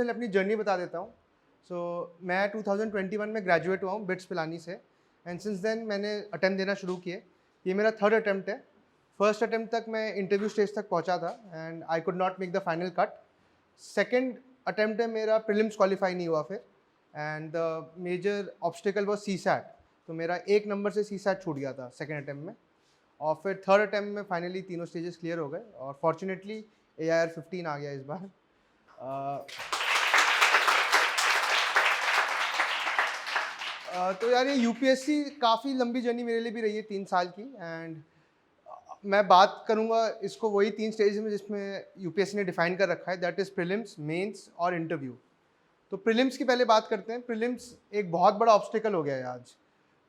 सबसे पहले अपनी जर्नी बता देता हूँ। मैं 2021 में ग्रेजुएट हुआ हूँ बिट्स पिलानी से, एंड सिंस देन मैंने अटेम्प्ट देना शुरू किए। ये मेरा थर्ड अटेम्प्ट है। फर्स्ट अटेम्प्ट तक मैं इंटरव्यू स्टेज तक पहुँचा था and I could not make the final cut. Second attempt में मेरा प्रीलिम्स क्वालिफाई नहीं हुआ फिर, and the major obstacle was CSAT. तो मेरा एक नंबर से सी सैट छूट गया था सेकेंड अटेम्प्ट में, और फिर थर्ड अटेम्प्ट में फाइनली तीनों स्टेजेस क्लियर हो गए और फॉर्चुनेटली AIR 15 आ गया इस बार। तो यार ये यूपीएससी काफ़ी लंबी जर्नी मेरे लिए भी रही है 3 साल की, एंड मैं बात करूँगा इसको वही 3 स्टेज में जिसमें यूपीएससी ने डिफाइन कर रखा है, दैट इज़ प्रीलिम्स, मेंस और इंटरव्यू। तो प्रीलिम्स की पहले बात करते हैं। प्रीलिम्स एक बहुत बड़ा ऑब्स्टिकल हो गया है आज,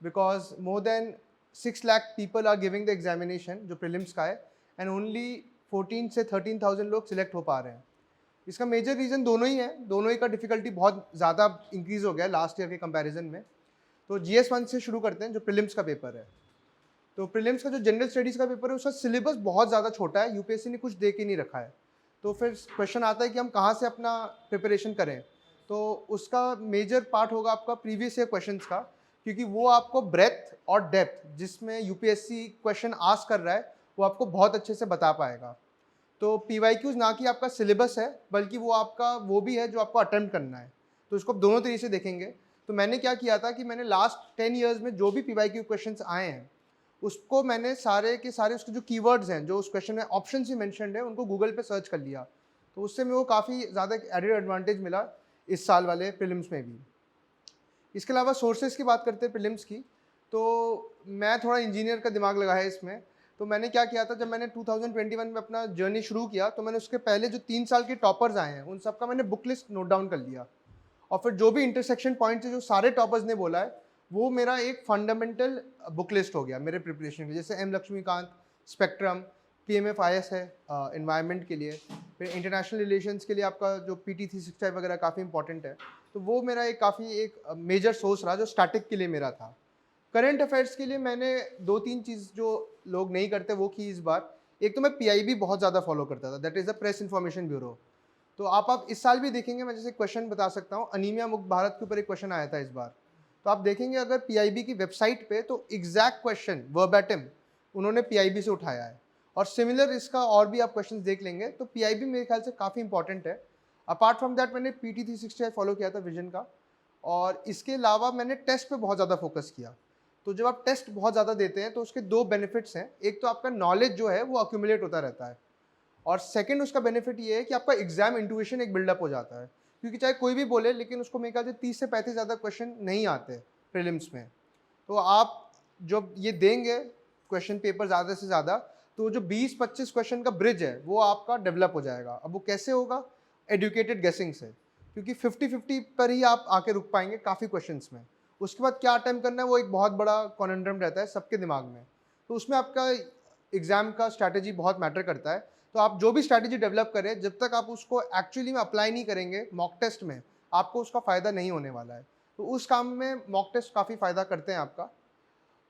because more than 6 lakh people are giving the examination जो प्रीलिम्स का है, एंड ओनली 14 से 13,000 लोग सिलेक्ट हो पा रहे हैं। इसका मेजर रीज़न दोनों ही है, दोनों ही का डिफ़िकल्टी बहुत ज़्यादा इंक्रीज़ हो गया है लास्ट ईयर के कंपैरिजन में। तो GS1 से शुरू करते हैं जो प्रीलिम्स का पेपर है। तो प्रीलिम्स का जो जनरल स्टडीज़ का पेपर है उसका सिलेबस बहुत ज़्यादा छोटा है, यूपीएससी ने कुछ दे के नहीं रखा है। तो फिर क्वेश्चन आता है कि हम कहाँ से अपना प्रिपरेशन करें। तो उसका मेजर पार्ट होगा आपका प्रीवियस ईयर क्वेश्चंस का, क्योंकि वो आपको ब्रेथ और डेप्थ जिसमें यूपीएससी क्वेश्चन आस्क कर रहा है वो आपको बहुत अच्छे से बता पाएगा। तो PYQs ना कि आपका सिलेबस है, बल्कि वो आपका वो भी है जो आपको अटेम्प्ट करना है। तो इसको आप दोनों तरीके से देखेंगे। तो मैंने क्या किया था कि मैंने लास्ट 10 ईयर्स में जो भी PYQ क्वेश्चंस आए हैं उसको मैंने सारे के सारे उसके जो कीवर्ड्स हैं जो उस क्वेश्चन में ऑप्शन ही मेंशन्ड है उनको गूगल पे सर्च कर लिया। तो उससे मेरे को काफ़ी ज़्यादा एडेड एडवांटेज मिला इस साल वाले प्रीलिम्स में भी। इसके अलावा सोर्सेज की बात करते हैं प्रीलिम्स की, तो मैं थोड़ा इंजीनियर का दिमाग लगाया है इसमें। तो मैंने क्या किया था, जब मैंने 2021 में अपना जर्नी शुरू किया तो मैंने उसके पहले जो 3 साल के टॉपर्स आए हैं उन सबका मैंने बुक लिस्ट नोट डाउन कर लिया, और फिर जो भी इंटरसेक्शन पॉइंट्स है जो सारे टॉपर्स ने बोला है वो मेरा एक फंडामेंटल बुक लिस्ट हो गया मेरे प्रिपरेशन के। जैसे M लक्ष्मीकांत, स्पेक्ट्रम, PMFIS है इन्वायरमेंट के लिए, फिर इंटरनेशनल रिलेशंस के लिए आपका जो PT 365 वगैरह काफ़ी इंपॉर्टेंट है। तो वो मेरा एक काफ़ी एक मेजर सोर्स रहा जो स्टैटिक के लिए मेरा था। करंट अफेयर्स के लिए मैंने 2-3 चीज़ जो लोग नहीं करते वो की इस बार। एक तो मैं PIB बहुत ज़्यादा फॉलो करता था, that is the press information bureau. तो आप इस साल भी देखेंगे, मैं जैसे क्वेश्चन बता सकता हूँ, अनीमिया मुक्त भारत के ऊपर एक क्वेश्चन आया था इस बार। तो आप देखेंगे अगर PIB की वेबसाइट पे तो एग्जैक्ट क्वेश्चन वर्बैटिम उन्होंने PIB से उठाया है, और सिमिलर इसका और भी आप क्वेश्चन देख लेंगे। तो PIB मेरे ख्याल से काफ़ी इंपॉर्टेंट है। अपार्ट फ्रॉम दैट मैंने PT 365 फॉलो किया था विजन का, और इसके अलावा मैंने टेस्ट पे बहुत ज़्यादा फोकस किया। तो जब आप टेस्ट बहुत ज़्यादा देते हैं तो उसके 2 बेनिफिट्स हैं। एक तो आपका नॉलेज जो है वो अक्यूमुलेट होता रहता है, और सेकंड उसका बेनिफिट ये है कि आपका एग्जाम इंट्यूशन एक बिल्डअप हो जाता है, क्योंकि चाहे कोई भी बोले लेकिन उसको मेरे ख्याल से 30 से 35 ज़्यादा क्वेश्चन नहीं आते प्रीलिम्स में। तो आप जब ये देंगे क्वेश्चन पेपर ज़्यादा से ज़्यादा, तो जो 20-25 क्वेश्चन का ब्रिज है वो आपका डेवलप हो जाएगा। अब वो कैसे होगा? एडुकेटेड गेसिंग से, क्योंकि 50-50 पर ही आप आके रुक पाएंगे काफ़ी क्वेश्चंस में। उसके बाद क्या अटेम्प्ट करना है वो एक बहुत बड़ा कॉन्डम रहता है सबके दिमाग में। तो उसमें आपका एग्जाम का स्ट्रैटेजी बहुत मैटर करता है। तो आप जो भी स्ट्रैटेजी डेवलप करें, जब तक आप उसको एक्चुअली में अप्लाई नहीं करेंगे मॉक टेस्ट में, आपको उसका फ़ायदा नहीं होने वाला है। तो उस काम में मॉक टेस्ट काफ़ी फ़ायदा करते हैं आपका।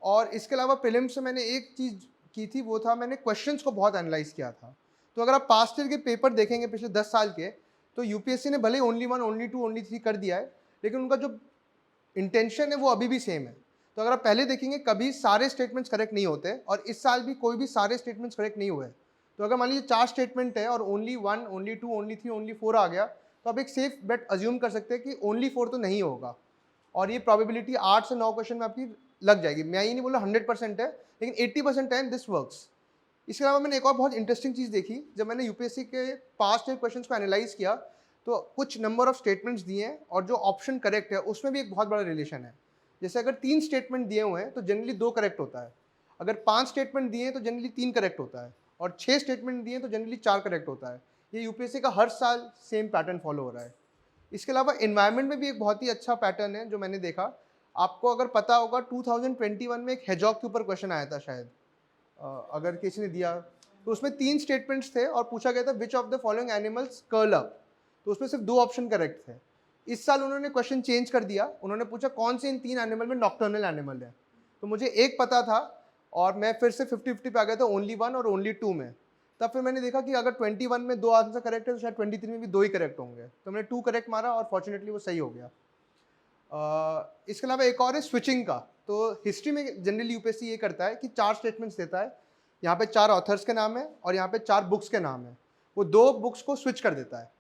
और इसके अलावा प्रीलिम्स से मैंने एक चीज़ की थी, वो था मैंने क्वेश्चंस को बहुत एनालाइज़ किया था। तो अगर आप पास्ट ईयर के पेपर देखेंगे पिछले 10 साल के, तो यूपीएससी ने भले ओनली 1, ओनली 2, ओनली 3 कर दिया है, लेकिन उनका जो इंटेंशन है वो अभी भी सेम है। तो अगर आप पहले देखेंगे कभी सारे स्टेटमेंट्स करेक्ट नहीं होते, और इस साल भी कोई भी सारे स्टेटमेंट्स करेक्ट नहीं हुए। तो अगर मान लीजिए 4 स्टेटमेंट है और ओनली 1, ओनली 2, ओनली 3, ओनली 4 आ गया, तो आप एक सेफ बेट अज्यूम कर सकते हैं कि ओनली 4 तो नहीं होगा, और ये प्रोबेबिलिटी 8 से 9 क्वेश्चन में आपकी लग जाएगी। मैं ये नहीं बोल रहा 100% है, लेकिन 80% है, दिस वर्क्स। इसके अलावा मैंने एक और बहुत इंटरेस्टिंग चीज़ देखी, जब मैंने यूपीएससी के पास्ट ईयर क्वेश्चंस को एनालाइज किया, तो कुछ नंबर ऑफ स्टेटमेंट्स दिए हैं और जो ऑप्शन करेक्ट है उसमें भी एक बहुत बड़ा रिलेशन है। जैसे अगर 3 स्टेटमेंट दिए हुए हैं तो जनरली 2 करेक्ट होता है, अगर 5 स्टेटमेंट दिए हैं तो जनरली 3 करेक्ट होता है, और 6 स्टेटमेंट दिए हैं तो जनरली 4 करेक्ट होता है। ये यूपीएससी का हर साल सेम पैटर्न फॉलो हो रहा है। इसके अलावा एनवायरनमेंट में भी एक बहुत ही अच्छा पैटर्न है जो मैंने देखा। आपको अगर पता होगा 2021 में एक हेजॉग के ऊपर क्वेश्चन आया था शायद, अगर किसी ने दिया, तो उसमें 3 स्टेटमेंट्स थे और पूछा गया था which of the following animals curl up. तो उसमें सिर्फ 2 ऑप्शन करेक्ट थे। इस साल उन्होंने क्वेश्चन चेंज कर दिया, उन्होंने पूछा कौन से इन 3 एनिमल में नॉक्टर्नल एनिमल है। तो मुझे एक पता था और मैं फिर से 50-50 पे आ गया था ओनली 1 और ओनली 2 में। तब फिर मैंने देखा कि अगर 21 में 2 आंसर करेक्ट है तो शायद 23 में भी 2 ही करेक्ट होंगे, तो मैंने 2 करेक्ट मारा और फॉर्चुनेटली वो सही हो गया। इसके अलावा एक और है स्विचिंग का। तो हिस्ट्री में जनरली यूपीएससी ये करता है कि 4 स्टेटमेंट्स देता है, यहाँ पे 4 ऑथर्स के नाम है और यहाँ पे 4 बुक्स के नाम है, वो 2 बुक्स को स्विच कर देता है।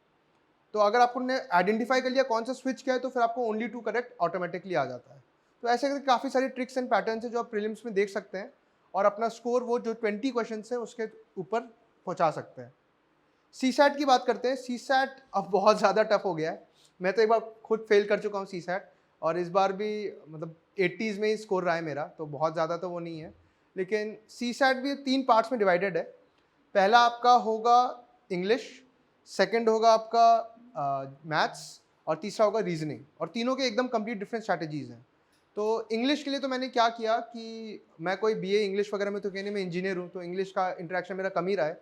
तो अगर आपने आइडेंटिफाई कर लिया कौन सा स्विच किया है तो फिर आपको ओनली 2 करेक्ट ऑटोमेटिकली आ जाता है। तो ऐसे करके काफ़ी सारी ट्रिक्स एंड पैटर्न्स है जो आप प्रीलिम्स में देख सकते हैं और अपना स्कोर वो जो 20 क्वेश्चन है उसके ऊपर पहुंचा सकते हैं। सीसैट की बात करते हैं। सीसैट अब बहुत ज़्यादा टफ हो गया है। मैं तो एक बार खुद फेल कर चुका हूँ सीसैट, और इस बार भी मतलब 80s में ही स्कोर रहा है मेरा, तो बहुत ज़्यादा तो वो नहीं है। लेकिन सीसैट भी 3 पार्ट्स में डिवाइडेड है। पहला आपका होगा इंग्लिश, सेकंड होगा आपका मैथ्स और तीसरा होगा रीजनिंग, और तीनों के एकदम कंप्लीट डिफरेंट स्ट्रैटेजीज हैं। तो इंग्लिश के लिए तो मैंने क्या किया कि मैं कोई बीए इंग्लिश वगैरह में तो कहने, मैं इंजीनियर हूँ तो इंग्लिश का इंटरेक्शन मेरा कम ही रहा है,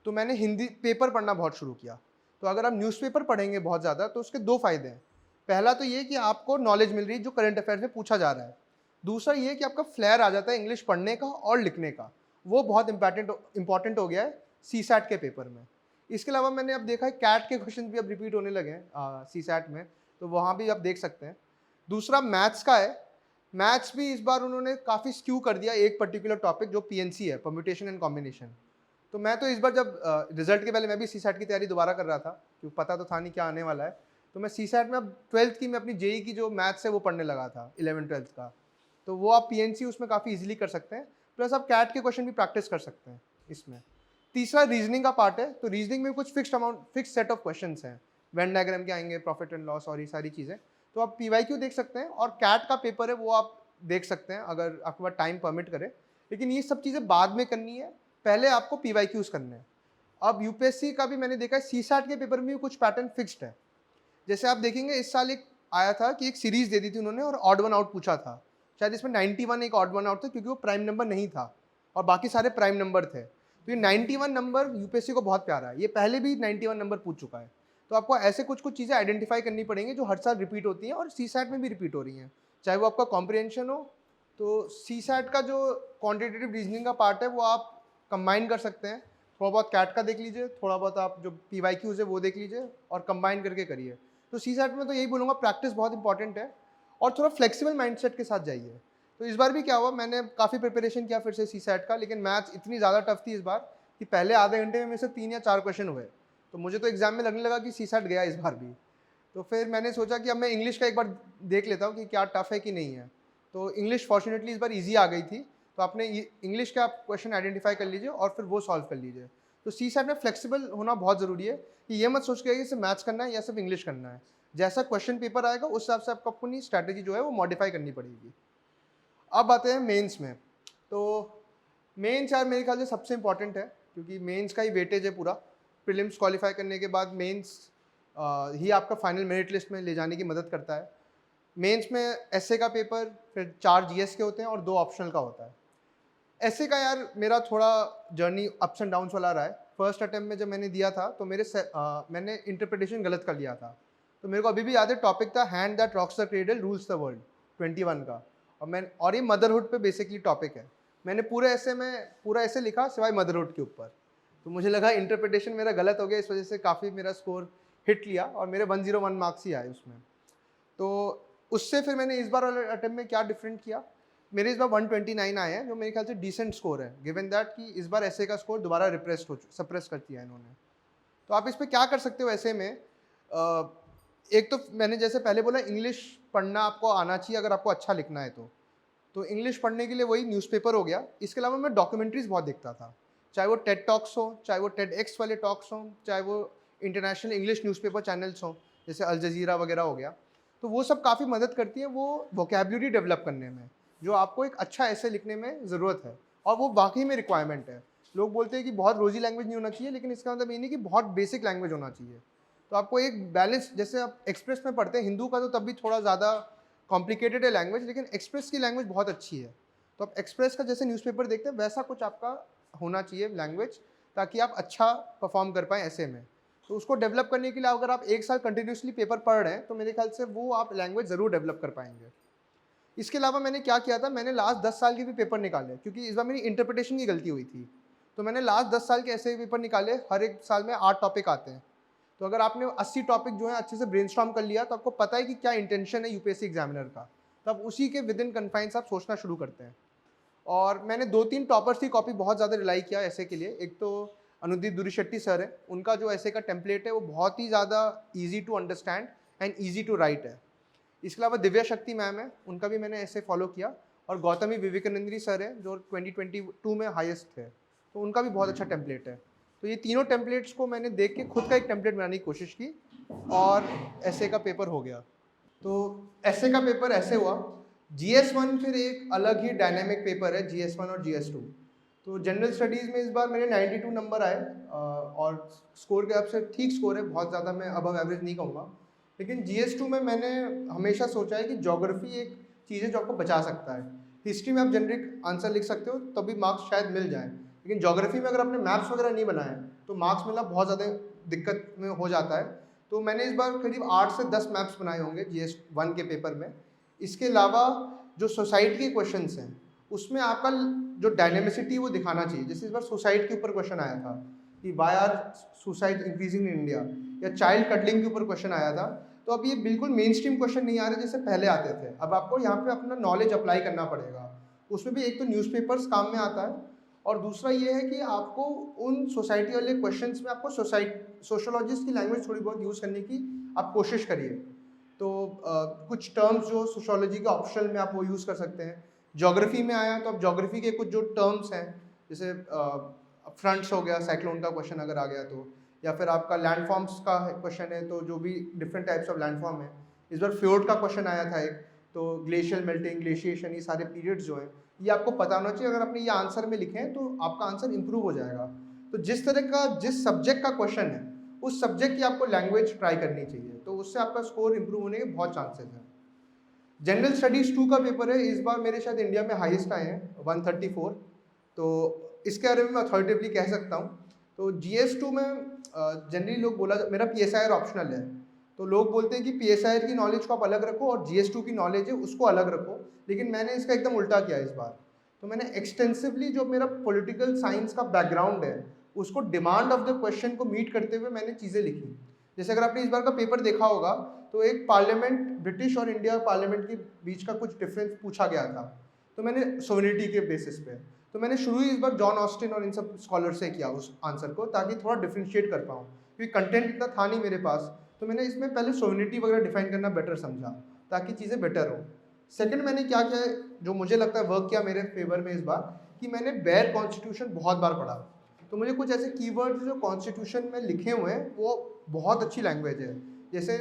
तो मैंने हिंदी पेपर पढ़ना बहुत शुरू किया। तो अगर आप न्यूज़पेपर पढ़ेंगे बहुत ज़्यादा तो उसके 2 फ़ायदे हैं। पहला तो ये कि आपको नॉलेज मिल रही है जो करंट अफेयर्स में पूछा जा रहा है। दूसरा ये कि आपका फ्लेयर आ जाता है इंग्लिश पढ़ने का और लिखने का, वो बहुत इंपॉर्टेंट हो गया है सीसैट के पेपर में। इसके अलावा मैंने अब देखा है कैट के क्वेश्चन भी अब रिपीट होने लगे हैं सीसैट में, तो वहाँ भी आप देख सकते हैं। दूसरा मैथ्स का है। मैथ्स भी इस बार उन्होंने काफ़ी स्क्यू कर दिया एक पर्टिकुलर टॉपिक जो पीएनसी है, परम्यूटेशन एंड कॉम्बिनेशन। तो मैं तो इस बार जब रिजल्ट के पहले मैं भी सीसैट की तैयारी दोबारा कर रहा था, क्योंकि पता तो था नहीं क्या आने वाला है। तो मैं सीसैट में अब 12th की मैं अपनी जेई की जो मैथ्स है वो पढ़ने लगा था 11th-12th का, तो वो आप पीएनसी उसमें काफ़ी इजीली कर सकते हैं, प्लस आप कैट के क्वेश्चन भी प्रैक्टिस कर सकते हैं इसमें। तीसरा रीजनिंग का पार्ट है। तो रीजनिंग में कुछ फिक्स सेट ऑफ क्वेश्चन हैं, वेन डायग्राम के आएंगे, प्रॉफिट एंड लॉस और ये सारी चीज़ें। तो आप पीवाईक्यू देख सकते हैं और कैट का पेपर है वो आप देख सकते हैं अगर आपके पास टाइम परमिट करे, लेकिन ये सब चीज़ें बाद में करनी है, पहले आपको पीवाईक्यूज करने हैं। अब यूपीएससी का भी मैंने देखा है सीसैट के पेपर में भी कुछ पैटर्न फिक्स्ड है। जैसे आप देखेंगे इस साल एक आया था कि एक सीरीज दे दी थी उन्होंने और ऑड वन आउट पूछा था। शायद इसमें 91 एक ऑड वन आउट था क्योंकि वो प्राइम नंबर नहीं था और बाकी सारे प्राइम नंबर थे। तो ये 91 नंबर यूपीएससी को बहुत प्यारा है, ये पहले भी 91 नंबर पूछ चुका है। तो आपको ऐसे कुछ कुछ चीज़ें आइडेंटिफाई करनी पड़ेंगी जो हर साल रिपीट होती हैं और सीसैट में भी रिपीट हो रही हैं, चाहे वो आपका कॉम्प्रिहेंशन हो। तो सीसैट का जो क्वान्टिटेटिव रीजनिंग का पार्ट है वो आप कंबाइन कर सकते हैं। थोड़ा बहुत कैट का देख लीजिए, थोड़ा बहुत आप जो पीवाईक्यूज है वो देख लीजिए और कंबाइन करके करिए। तो सीसैट में तो यही बोलूँगा, प्रैक्टिस बहुत इंपॉर्टेंट है और थोड़ा फ्लेक्सिबल माइंडसेट के साथ जाइए। तो इस बार भी क्या हुआ, मैंने काफ़ी प्रिपरेशन किया फिर से सीसैट का, लेकिन मैथ्स इतनी ज़्यादा टफ थी इस बार कि पहले आधे घंटे में मेरे से 3 या 4 क्वेश्चन हुए। तो मुझे तो एग्जाम में लगने लगा कि सीसैट गया इस बार भी। तो फिर मैंने सोचा कि अब मैं इंग्लिश का एक बार देख लेता हूँ कि क्या टफ है कि नहीं है। तो इंग्लिश फॉर्चुनेटली इस बार ईजी आ गई थी, तो आपने इंग्लिश के आप क्वेश्चन आइडेंटिफाई कर लीजिए और फिर वो सॉल्व कर लीजिए। तो सीसैट में फ्लेक्सिबल होना बहुत ज़रूरी है कि ये मत सोच के कि सिर्फ मैथ्स करना है या सिर्फ इंग्लिश करना है। जैसा क्वेश्चन पेपर आएगा उस हिसाब से आपको अपनी स्ट्रैटेजी जो है वो मॉडिफाई करनी पड़ेगी। अब आते हैं मेंस में। तो मेंस यार मेरे ख्याल से सबसे इंपॉर्टेंट है क्योंकि मेंस का ही वेटेज है पूरा। प्रीलिम्स क्वालिफाई करने के बाद मेंस ही आपका फाइनल मेरिट लिस्ट में ले जाने की मदद करता है। मेंस में एसए का पेपर, फिर 4 जीएस के होते हैं और 2 ऑप्शनल का होता है। एसए का यार मेरा थोड़ा जर्नी अप्स एंड डाउन्स वाला रहा है। फर्स्ट अटेम्प्ट में जब मैंने दिया था तो मैंने इंटरप्रिटेशन गलत कर लिया था। तो मेरे को अभी भी याद है, टॉपिक था hand that rocks the cradle rules the world 21 का, और ये मदरहुड पे बेसिकली टॉपिक है। मैंने पूरे ऐसे लिखा सिवाय मदरहुड के ऊपर। तो मुझे लगा इंटरप्रिटेशन मेरा गलत हो गया, इस वजह से काफ़ी मेरा स्कोर हिट लिया और मेरे 101 मार्क्स ही आए उसमें। तो उससे फिर मैंने इस बार वाले अटेम्प्ट में क्या डिफरेंट किया, मेरे इस बार 129 आए हैं जो मेरे ख्याल से डिसेंट स्कोर है, गिवन दैट कि इस बार एसए का स्कोर दोबारा सप्रेस कर दिया इन्होंने। तो आप इस पर क्या कर सकते हो ऐसे में, एक तो मैंने जैसे पहले बोला इंग्लिश पढ़ना आपको आना चाहिए अगर आपको अच्छा लिखना है तो इंग्लिश पढ़ने के लिए वही न्यूज़पेपर हो गया। इसके अलावा मैं डॉक्यूमेंट्रीज़ बहुत देखता था, चाहे वो टेड टॉक्स हो, चाहे वो टेड एक्स वाले टॉक्स हों, चाहे वो इंटरनेशनल इंग्लिश न्यूज़पेपर चैनल्स हों जैसे अल जज़ीरा वगैरह हो गया। तो वो सब काफ़ी मदद करती है वो वोकेबलरी डेवलप करने में, जो आपको एक अच्छा ऐसे लिखने में ज़रूरत है और वो वाकई में रिक्वायरमेंट है। लोग बोलते हैं कि बहुत रोजी लैंग्वेज नहीं होना चाहिए, लेकिन इसका मतलब ये नहीं कि बहुत बेसिक लैंग्वेज होना चाहिए। तो आपको एक बैलेंस, जैसे आप एक्सप्रेस में पढ़ते हैं हिंदू का तो तब भी थोड़ा ज़्यादा कॉम्प्लिकेटेड है लैंग्वेज, लेकिन एक्सप्रेस की लैंग्वेज बहुत अच्छी है। तो आप एक्सप्रेस का जैसे न्यूज़पेपर देखते हैं वैसा कुछ आपका होना चाहिए लैंग्वेज, ताकि आप अच्छा परफॉर्म कर पाएँ ऐसे में। तो उसको डेवलप करने के लिए अगर आप 1 साल कंटिन्यूसली पेपर पढ़ रहे हैं तो मेरे ख्याल से वो आप लैंग्वेज ज़रूर डेवलप कर पाएंगे। इसके अलावा मैंने क्या किया था, मैंने लास्ट 10 साल के भी पेपर निकाले क्योंकि इस बार मेरी इंटरप्रिटेशन की गलती हुई थी। तो मैंने लास्ट 10 साल के ऐसे पेपर निकाले, हर एक साल में 8 टॉपिक आते हैं। तो अगर आपने 80 टॉपिक जो है अच्छे से ब्रेनस्टॉर्म कर लिया तो आपको पता है कि क्या इंटेंशन है यूपीएससी एग्जामिनर का, तो आप उसी के विद इन कन्फाइंस आप सोचना शुरू करते हैं। और मैंने 2-3 टॉपर्स की कॉपी बहुत ज़्यादा रिलाई किया ऐसे के लिए। एक तो अनुदीप दुरीशेट्टी सर है, उनका जो ऐसे का टेम्पलेट है वो बहुत ही ज़्यादा easy to understand and easy to write है। इसके अलावा दिव्या शक्ति मैम है, उनका भी मैंने ऐसे फॉलो किया। और गौतमी विवेकानंदी सर है जो 2022 में हाईएस्ट थे, तो उनका भी बहुत अच्छा टेम्पलेट है। तो ये तीनों टेम्पलेट्स को मैंने देख के खुद का एक टेम्पलेट बनाने की कोशिश की और ऐसे का पेपर हो गया। तो ऐसे का पेपर ऐसे हुआ। GS1 फिर एक अलग ही डायनेमिक पेपर है, GS1 और GS2। तो जनरल स्टडीज़ में इस बार मेरे 92 नंबर आए और स्कोर के हिसाब से ठीक स्कोर है, बहुत ज़्यादा मैं अबव एवरेज नहीं कहूँगा। लेकिन GS2 में मैंने हमेशा सोचा है कि ज्योग्राफी एक चीज़ है जो आपको बचा सकता है। हिस्ट्री में आप जेनरिक आंसर लिख सकते हो तभी मार्क्स शायद मिल जाए, लेकिन ज्योग्राफी में अगर आपने मैप्स वगैरह नहीं बनाए तो मार्क्स मिलना बहुत ज़्यादा दिक्कत में हो जाता है। तो मैंने इस बार करीब 8 से 10 मैप्स बनाए होंगे GS1 के पेपर में। इसके अलावा जो सोसाइटी के क्वेश्चंस हैं उसमें आपका जो डायनेमिसिटी वो दिखाना चाहिए। जैसे इस बार सुसाइड के ऊपर क्वेश्चन आया था कि why are suicide increasing in India, या चाइल्ड कटलिंग के ऊपर क्वेश्चन आया था। तो अब ये बिल्कुल मेन स्ट्रीम क्वेश्चन नहीं आ रहे जैसे पहले आते थे। अब आपको यहाँ पे अपना नॉलेज अप्लाई करना पड़ेगा। उसमें भी एक तो न्यूज़पेपर्स काम में आता है और दूसरा ये है कि आपको उन सोसाइटी वाले क्वेश्चंस में आपको सोशोलॉजिस्ट की लैंग्वेज थोड़ी बहुत यूज़ करने की आप कोशिश करिए। तो कुछ टर्म्स जो सोशोलॉजी के ऑप्शनल में आप वो यूज़ कर सकते हैं। ज्योग्राफी में आया तो अब ज्योग्राफी के कुछ जो टर्म्स हैं, जैसे फ्रंट्स हो गया, साइक्लोन का क्वेश्चन अगर आ गया तो, या फिर आपका लैंडफॉर्म्स का क्वेश्चन है तो जो भी डिफरेंट टाइप्स ऑफ लैंडफॉर्म है। इस बार फ्योर्ड का क्वेश्चन आया था एक, तो ग्लेशियल मेल्टिंग, ग्लेशिएशन, ये सारे पीरियड्स जो हैं ये आपको पता होना चाहिए। अगर आपने ये आंसर में लिखे हैं तो आपका आंसर इंप्रूव हो जाएगा। तो जिस तरह का जिस सब्जेक्ट का क्वेश्चन है उस सब्जेक्ट की आपको लैंग्वेज ट्राई करनी चाहिए, तो उससे आपका स्कोर इंप्रूव होने के बहुत चांसेस हैं। जनरल स्टडीज़ 2 का पेपर है, इस बार मेरे शायद इंडिया में हाईएस्ट आए हैं 134, तो इसके बारे में मैं अथॉरिटेटिवली कह सकता हूँ। तो GS2 में जनरली लोग बोला, मेरा PSIR ऑप्शनल है, तो लोग बोलते हैं कि PSIR की नॉलेज को आप अलग रखो और GS2 की नॉलेज है उसको अलग रखो, लेकिन मैंने इसका एकदम उल्टा किया इस बार। तो मैंने एक्सटेंसिवली जो मेरा पॉलिटिकल साइंस का बैकग्राउंड है उसको डिमांड ऑफ द क्वेश्चन को मीट करते हुए मैंने चीज़ें लिखी। जैसे अगर आपने इस बार का पेपर देखा होगा तो एक पार्लियामेंट, ब्रिटिश और इंडिया पार्लियामेंट के बीच का कुछ डिफरेंस पूछा गया था, तो मैंने सोवरेनिटी के बेसिस पे, तो मैंने शुरू ही इस बार जॉन ऑस्टिन और इन सब स्कॉलर से किया उस आंसर को, ताकि थोड़ा डिफ्रेंशिएट कर पाऊँ, क्योंकि कंटेंट इतना था नहीं मेरे पास। तो मैंने इसमें पहले सोवरेनिटी वगैरह डिफाइन करना बेटर समझा ताकि चीज़ें बेटर हो। सेकंड मैंने क्या किया है जो मुझे लगता है वर्क किया मेरे फेवर में इस बार, कि मैंने बेयर कॉन्स्टिट्यूशन बहुत बार पढ़ा। तो मुझे कुछ ऐसे कीवर्ड्स जो कॉन्स्टिट्यूशन में लिखे हुए हैं वो बहुत अच्छी लैंग्वेज है। जैसे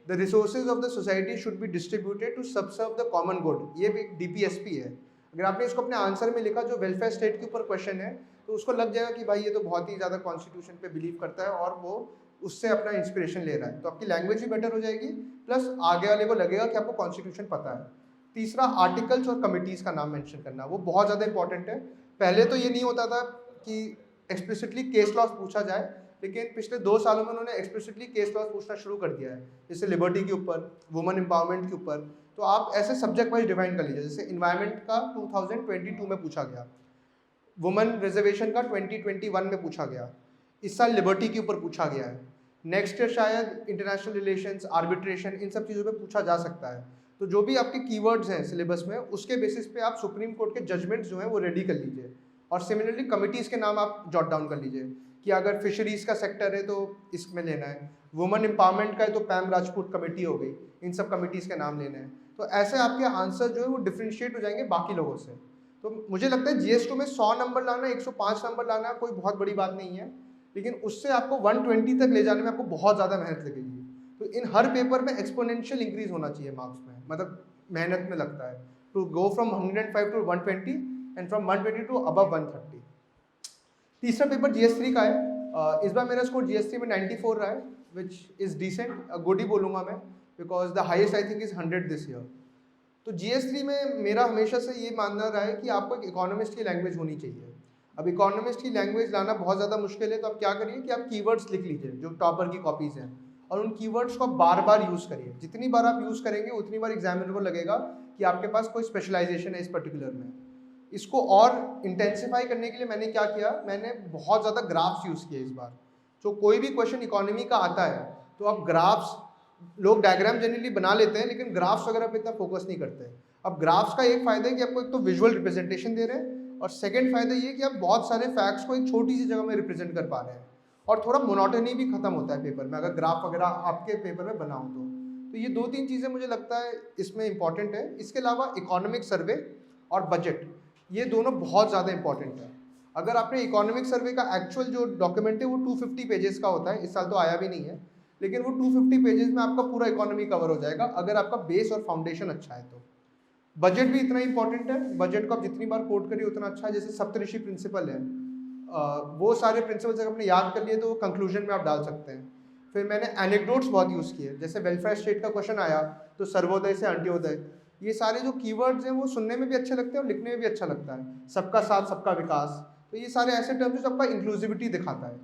the resources of the society should be distributed to subserve the common good, ये भी DPSP है। अगर आपने इसको अपने आंसर में लिखा जो वेलफेयर स्टेट के ऊपर क्वेश्चन है, तो उसको लग जाएगा कि भाई ये तो बहुत ही ज़्यादा कॉन्स्टिट्यूशन पे बिलीव करता है और वो उससे अपना इंस्पिरेशन ले रहा है। तो आपकी लैंग्वेज भी बेटर हो जाएगी, प्लस आगे वाले को लगेगा कि आपको कॉन्स्टिट्यूशन पता है। तीसरा, आर्टिकल्स और कमिटीज़ का नाम मेंशन करना, वो बहुत ज़्यादा इंपॉर्टेंट है। पहले तो ये नहीं होता था कि एक्सप्लिसिटली केस लॉस पूछा जाए, लेकिन पिछले 2 सालों में उन्होंने एक्सप्लिसिटली केस लॉस पूछना शुरू कर दिया है, जैसे लिबर्टी के ऊपर, वुमेन एम्पावरमेंट के ऊपर। तो आप ऐसे सब्जेक्ट वाइज डिफाइन कर लीजिए। जैसे इन्वायरमेंट का 2022 में पूछा गया, वुमेन रिजर्वेशन का 2021 में पूछा गया, इस साल लिबर्टी के ऊपर पूछा गया है, नेक्स्ट ईयर शायद इंटरनेशनल रिलेशंस, आर्बिट्रेशन, इन सब चीज़ों पे पूछा जा सकता है। तो जो भी आपके कीवर्ड्स हैं सिलेबस में, उसके बेसिस पे आप सुप्रीम कोर्ट के जजमेंट्स जो हैं वो रेडी कर लीजिए। और सिमिलरली कमिटीज़ के नाम आप जॉट डाउन कर लीजिए कि अगर फिशरीज़ का सेक्टर है तो इसमें लेना है, वुमेन एम्पावरमेंट का है तो पैम राजपूत कमेटी हो गई, इन सब कमिटीज़ के नाम लेने हैं। तो ऐसे आपके आंसर जो है वो डिफ्रेंशिएट हो जाएंगे बाकी लोगों से। तो मुझे लगता है GS2 में 100 नंबर लाना, 105 नंबर लाना कोई बहुत बड़ी बात नहीं है, लेकिन उससे आपको 120 तक ले जाने में आपको बहुत ज़्यादा मेहनत लगेगी। तो इन हर पेपर में एक्सपोनेंशियल इंक्रीज होना चाहिए मार्क्स में, मतलब मेहनत में लगता है, to go from 105 to 120 and from 120 to above 130। तीसरा पेपर GS3 का है। इस बार मेरा स्कोर GS3 में 94 रहा है, विच इज़ डिसेंट, गुड ही बोलूँगा मैं, because the highest I think is 100 this year. तो GS3 में मेरा हमेशा से ये मानना रहा है कि आपको एक इकोनॉमिस्ट की लैंग्वेज होनी चाहिए। अब इकोनॉमिस्ट की लैंग्वेज लाना बहुत ज़्यादा मुश्किल है, तो आप क्या करिए कि आप कीवर्ड्स लिख लीजिए जो टॉपर की कॉपीज़ हैं, और उन कीवर्ड्स को आप बार बार यूज़ करिए। जितनी बार आप यूज़ करेंगे उतनी बार एग्जामिनर को लगेगा कि आपके पास कोई स्पेशलाइजेशन है इस पर्टिकुलर में। इसको और इंटेंसिफाई करने के लिए मैंने क्या किया, मैंने बहुत ज़्यादा ग्राफ्स यूज़ किए इस बार। तो कोई भी क्वेश्चन इकोनॉमी का आता है तो आप ग्राफ्स, लोग डायग्राम जनरली बना लेते हैं लेकिन ग्राफ्स वगैरह पे इतना फोकस नहीं करते हैं। अब ग्राफ्स का एक फ़ायदा है कि आपको एक तो विजुअल रिप्रेजेंटेशन दे रहे हैं, और सेकंड फ़ायदा ये कि आप बहुत सारे फैक्ट्स को एक छोटी सी जगह में रिप्रेजेंट कर पा रहे हैं, और थोड़ा मोनोटनी भी खत्म होता है पेपर में अगर ग्राफ वगैरह आपके पेपर में बनाओ तो ये 2-3 चीज़ें मुझे लगता है इसमें इंपॉर्टेंट है। इसके अलावा इकोनॉमिक सर्वे और बजट, ये दोनों बहुत ज़्यादा इंपॉर्टेंट है। अगर आपने इकोनॉमिक सर्वे का एक्चुअल जो डॉक्यूमेंट है वो 250 पेजेस का होता है, इस साल तो आया भी नहीं है, लेकिन वो 250 पेजेस में आपका पूरा इकोनॉमी कवर हो जाएगा अगर आपका बेस और फाउंडेशन अच्छा है तो। बजट भी इतना इंपॉर्टेंट है, बजट को आप जितनी बार कोट करिए उतना अच्छा है। जैसे सप्तऋषि प्रिंसिपल है, वो सारे प्रिंसिपल्स अगर आपने याद कर लिए तो कंक्लूजन में आप डाल सकते हैं। फिर मैंने एनेक्डोट्स बहुत यूज़ किए, जैसे वेलफेयर स्टेट का क्वेश्चन आया तो सर्वोदय से अंत्योदय, ये सारे जो कीवर्ड्स हैं वो सुनने में भी अच्छे लगते हैं और लिखने में भी अच्छा लगता है। सबका साथ सबका विकास, तो ये सारे ऐसे टर्म्स जो सबका इंक्लूसिविटी दिखाता है।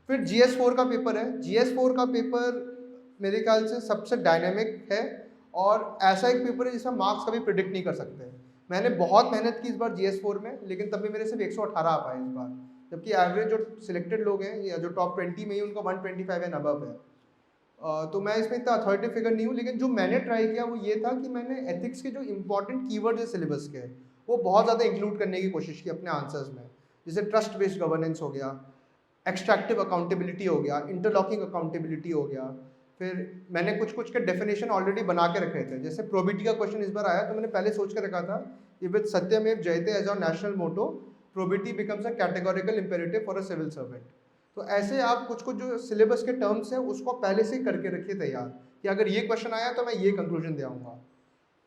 फिर GS4 का पेपर है, GS4 का पेपर मेरे ख्याल से सबसे डायनेमिक है और ऐसा एक पेपर है जिसमें मार्क्स कभी प्रिडिक्ट नहीं कर सकते। मैंने बहुत मेहनत की इस बार GS4 में, लेकिन तब भी मेरे सिर्फ 118 आ पाए इस बार, जबकि एवरेज जो सिलेक्टेड लोग हैं या जो टॉप 20 में ही उनका 125 एंड अबव है। तो मैं इसमें इतना अथॉरिटी फिगर नहीं हूँ, लेकिन जो मैंने ट्राई किया वो ये था कि मैंने एथिक्स के जो इंपॉर्टेंट कीवर्ड है सिलेबस के, वो बहुत ज़्यादा इंक्लूड करने की कोशिश की अपने आंसर्स में। जैसे ट्रस्ट बेस्ड गवर्नेंस हो गया, एक्सट्रैक्टिव अकाउंटेबिलिटी हो गया, इंटरलॉकिंग अकाउंटेबिलिटी हो गया। फिर मैंने कुछ कुछ के डेफिनेशन ऑलरेडी बना के रखे थे। जैसे प्रोबिटी का क्वेश्चन इस बार आया तो मैंने पहले सोच कर रखा था कि with Satyamev Jayate as our national motto, probity becomes a categorical imperative for a civil servant. तो ऐसे आप कुछ कुछ जो सिलेबस के टर्म्स हैं उसको पहले से ही करके रखिए तैयार, कि अगर ये क्वेश्चन आया तो मैं ये कंक्लूजन दे आऊँगा।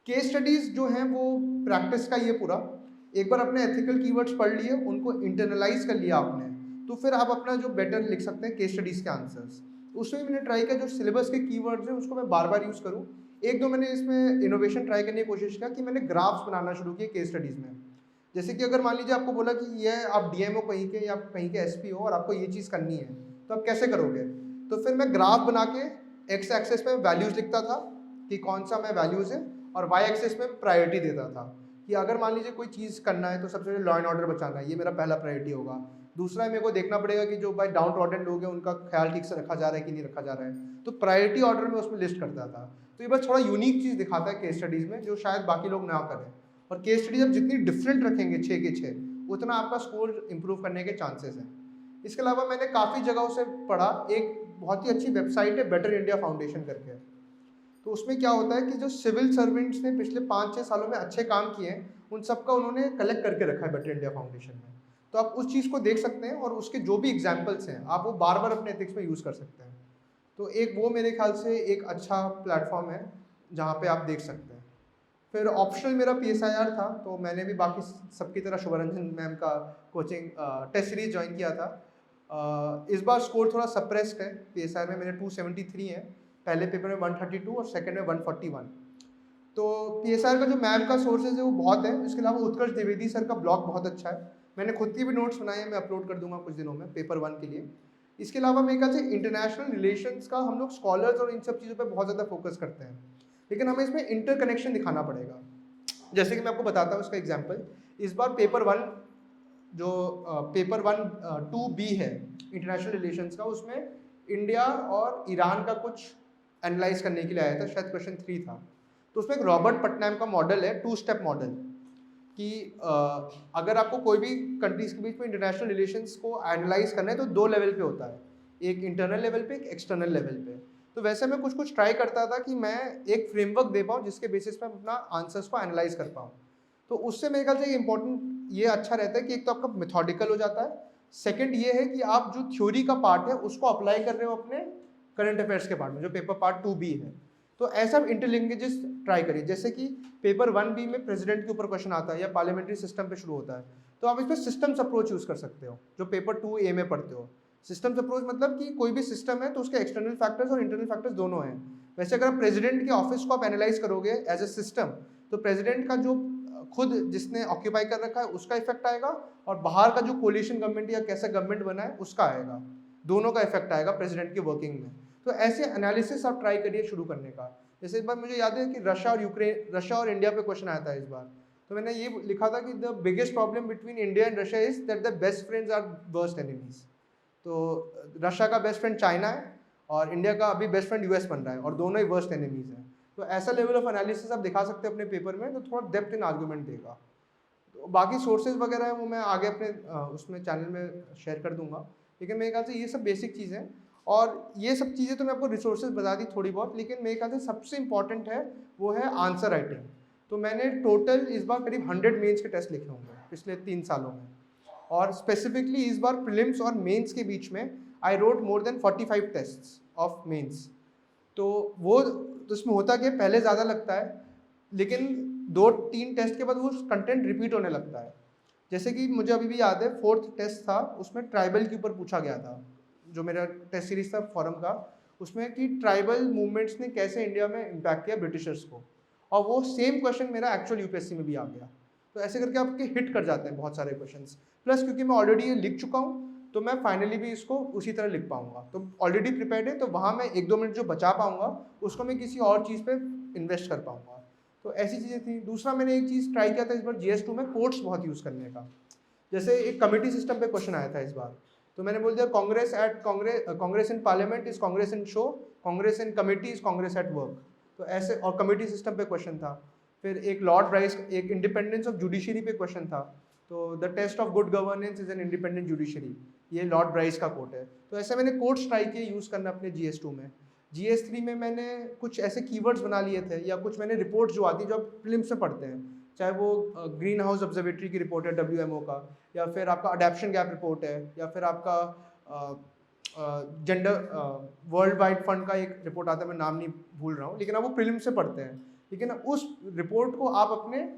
केस स्टडीज़ जो हैं वो प्रैक्टिस का ये पूरा, एक बार अपने एथिकल कीवर्ड्स पढ़ लिए, उनको इंटरनलाइज कर लिया आपने, तो फिर आप अपना जो बेटर लिख सकते हैं केस स्टडीज़ के आंसर्स। उसमें मैंने ट्राई किया जो सिलेबस के कीवर्ड्स हैं उसको मैं बार बार यूज़ करूँ। एक दो मैंने इसमें इनोवेशन ट्राई करने की कोशिश किया कि मैंने ग्राफ्स बनाना शुरू किए केस स्टडीज़ में। जैसे कि अगर मान लीजिए आपको बोला कि ये आप डीएमओ कहीं के या आप कहीं के एसपी हो और आपको ये चीज़ करनी है, तो आप कैसे करोगे? तो फिर मैं ग्राफ बना के एक्स एक्सेस पे वैल्यूज़ लिखता था कि कौन सा मैं वैल्यूज़ है, और वाई एक्सेस में प्रायोरिटी देता था कि अगर मान लीजिए कोई चीज़ करना है तो सबसे पहले लॉ एंड ऑर्डर बचाना है, ये मेरा पहला प्रायोरिटी होगा। दूसरा मेरे को देखना पड़ेगा कि जो भाई डाउन ट्रॉडन लोग हैं उनका ख्याल ठीक से रखा जा रहा है कि नहीं रखा जा रहा है, तो प्रायोरिटी ऑर्डर में उसमें लिस्ट करता था। तो ये बस थोड़ा यूनिक चीज़ दिखाता है केस स्टडीज़ में जो शायद बाकी लोग ना करें, और केस स्टडीज आप जितनी डिफरेंट रखेंगे 6 के 6 उतना आपका स्कोर इंप्रूव करने के चांसेस हैं। इसके अलावा मैंने काफ़ी जगहों से पढ़ा, एक बहुत ही अच्छी वेबसाइट है बेटर इंडिया फाउंडेशन करके। तो उसमें क्या होता है कि जो सिविल सर्वेंट्स ने पिछले 5-6 सालों में अच्छे काम किए हैं उन सबका उन्होंने कलेक्ट करके रखा है बेटर इंडिया फाउंडेशन में। तो आप उस चीज़ को देख सकते हैं और उसके जो भी एग्जाम्पल्स हैं आप वो बार बार अपने एथिक्स में यूज़ कर सकते हैं। तो एक वो मेरे ख्याल से एक अच्छा प्लेटफॉर्म है जहाँ पे आप देख सकते हैं। फिर ऑप्शनल मेरा PSIR था, तो मैंने भी बाकी सबकी तरह शुभरंजन मैम का कोचिंग टेस्ट सीरीज ज्वाइन किया था। इस बार स्कोर थोड़ा सप्रेस्ड है, PSIR में मेरे 273 हैं, पहले पेपर में 132 और सेकंड में 141। तो PSIR का जो मैम का सोर्सेज है वो बहुत है। इसके अलावा उत्कर्ष द्विवेदी सर का ब्लॉग बहुत अच्छा है, मैंने खुद की भी नोट्स बनाए हैं, मैं अपलोड कर दूंगा कुछ दिनों में पेपर 1 के लिए। इसके अलावा मेरे ख्याल से इंटरनेशनल रिलेशंस का हम लोग स्कॉलर्स और इन सब चीज़ों पर बहुत ज़्यादा फोकस करते हैं, लेकिन हमें इसमें इंटरकनेक्शन दिखाना पड़ेगा। जैसे कि मैं आपको बताता हूँ इसका एग्जांपल। इस बार पेपर 1 जो पेपर 1 2B है इंटरनेशनल रिलेशंस का, उसमें इंडिया और ईरान का कुछ एनालाइज करने के लिए आया था, शायद क्वेश्चन 3 था। तो उसमें एक रॉबर्ट पटनाम का मॉडल है, 2 स्टेप मॉडल, कि अगर आपको कोई भी कंट्रीज के बीच में इंटरनेशनल रिलेशंस को एनालाइज करना है तो 2 लेवल पे होता है, एक इंटरनल लेवल पे, एक एक्सटर्नल लेवल पे। तो वैसे मैं कुछ कुछ ट्राई करता था कि मैं एक फ्रेमवर्क दे पाऊँ जिसके बेसिस पे अपना आंसर्स को एनालाइज कर पाऊँ। तो उससे मेरे ख्याल से इम्पोर्टेंट ये अच्छा रहता है कि एक तो आपका मेथोडिकल हो जाता है, सेकंड ये है कि आप जो थ्योरी का पार्ट है उसको अप्लाई कर रहे हो अपने करंट अफेयर्स के पार्ट में, जो पेपर पार्ट 2B है। तो ऐसा इंटरलिंकेजेस ट्राई करिए, जैसे कि पेपर 1B में प्रेसिडेंट के ऊपर क्वेश्चन आता है या पार्लियामेंट्री सिस्टम पे शुरू होता है, तो आप इस पर सिस्टम्स अप्रोच यूज़ कर सकते हो जो पेपर 2A में पढ़ते हो। सिस्टम्स अप्रोच मतलब कि कोई भी सिस्टम है तो उसके एक्सटर्नल फैक्टर्स और इंटरनल फैक्टर्स दोनों हैं। वैसे अगर आप प्रेसिडेंट के ऑफिस को आप एनालाइज करोगे एज ए सिस्टम, तो प्रेसिडेंट का जो खुद जिसने ऑक्यूपाई कर रखा है उसका इफेक्ट आएगा, और बाहर का जो कोलिशन गवर्नमेंट या कैसा गवर्नमेंट बना है उसका आएगा, दोनों का इफेक्ट आएगा प्रेसिडेंट की वर्किंग में। तो ऐसे एनालिसिस आप ट्राई करिए शुरू करने का। जैसे इस बार मुझे याद है कि रशिया और इंडिया पे क्वेश्चन आया था इस बार, तो मैंने ये लिखा था कि the biggest problem between India and Russia is that the best friends are worst enemies. तो रशिया का बेस्ट फ्रेंड चाइना है और इंडिया का अभी बेस्ट फ्रेंड यूएस बन रहा है और दोनों ही वर्स्ट एनिमीज हैं। तो ऐसा लेवल ऑफ एनालिसिस आप दिखा सकते हैं अपने पेपर में, तो थोड़ा डेप्थ इन आर्गूमेंट देगा। तो बाकी सोर्सेज वगैरह है वो मैं आगे अपने उसमें चैनल में शेयर कर दूंगा, लेकिन मेरे ख्याल से ये सब बेसिक चीज़ें हैं। और ये सब चीज़ें तो मैं आपको रिसोर्सेज बता दी थोड़ी बहुत, लेकिन मेरे ख्याल से सबसे इंपॉर्टेंट है वो है आंसर राइटिंग। तो मैंने टोटल इस बार करीब 100 मेंस के टेस्ट लिखे होंगे पिछले 3 सालों में, और स्पेसिफिकली इस बार प्रीलिम्स और मेंस के बीच में I wrote more than 45 tests of mains. तो वो तो उसमें होता क्या, पहले ज़्यादा लगता है लेकिन 2-3 टेस्ट के बाद वो कंटेंट रिपीट होने लगता है। जैसे कि मुझे अभी भी याद है 4th टेस्ट था, उसमें ट्राइबल के ऊपर पूछा गया था, जो मेरा टेस्ट सीरीज था फॉरम का, उसमें कि ट्राइबल मूवमेंट्स ने कैसे इंडिया में इम्पैक्ट किया ब्रिटिशर्स को, और वो सेम क्वेश्चन मेरा एक्चुअल यूपीएससी में भी आ गया। तो ऐसे करके आपके हिट कर जाते हैं बहुत सारे क्वेश्चंस। प्लस क्योंकि मैं ऑलरेडी ये लिख चुका हूँ तो मैं फाइनली भी इसको उसी तरह लिख पाऊंगा, तो ऑलरेडी प्रिपेयर्ड है, तो वहाँ मैं 1-2 मिनट जो बचा पाऊंगा उसको मैं किसी और चीज़ पे इन्वेस्ट कर पाऊंगा। तो ऐसी चीज़ें थी। दूसरा मैंने एक चीज़ ट्राई किया था इस बार GS2 में कोट्स बहुत यूज़ करने का। जैसे एक कमेटी सिस्टम पे क्वेश्चन आया था इस बार, तो मैंने बोल दिया Congress in parliament is Congress in show, Congress in committee is Congress at work. तो ऐसे, और कमेटी सिस्टम पे क्वेश्चन था। फिर एक लॉर्ड ब्राइस, एक इंडिपेंडेंस ऑफ जुडिशरी पे क्वेश्चन था। तो the test of good governance is an independent judiciary, ये लॉर्ड ब्राइस का कोट है। तो ऐसे मैंने कोट्स ट्राई किए यूज़ करना अपने GS2 में। GS3 में मैंने कुछ ऐसे कीवर्ड्स बना लिए थे, या कुछ मैंने रिपोर्ट्स जो आती है जो आप फिल्म्स में पढ़ते हैं, चाहे वो ग्रीन हाउस ऑब्जर्वेटरी की रिपोर्ट है WMO का, या फिर आपका अडेप्शन गैप रिपोर्ट है, या फिर आपका जेंडर वर्ल्ड वाइड फंड का एक रिपोर्ट आता है, मैं नाम नहीं भूल रहा हूँ, लेकिन आप वो प्रीलिम्स से पढ़ते हैं। लेकिन उस रिपोर्ट को आप अपने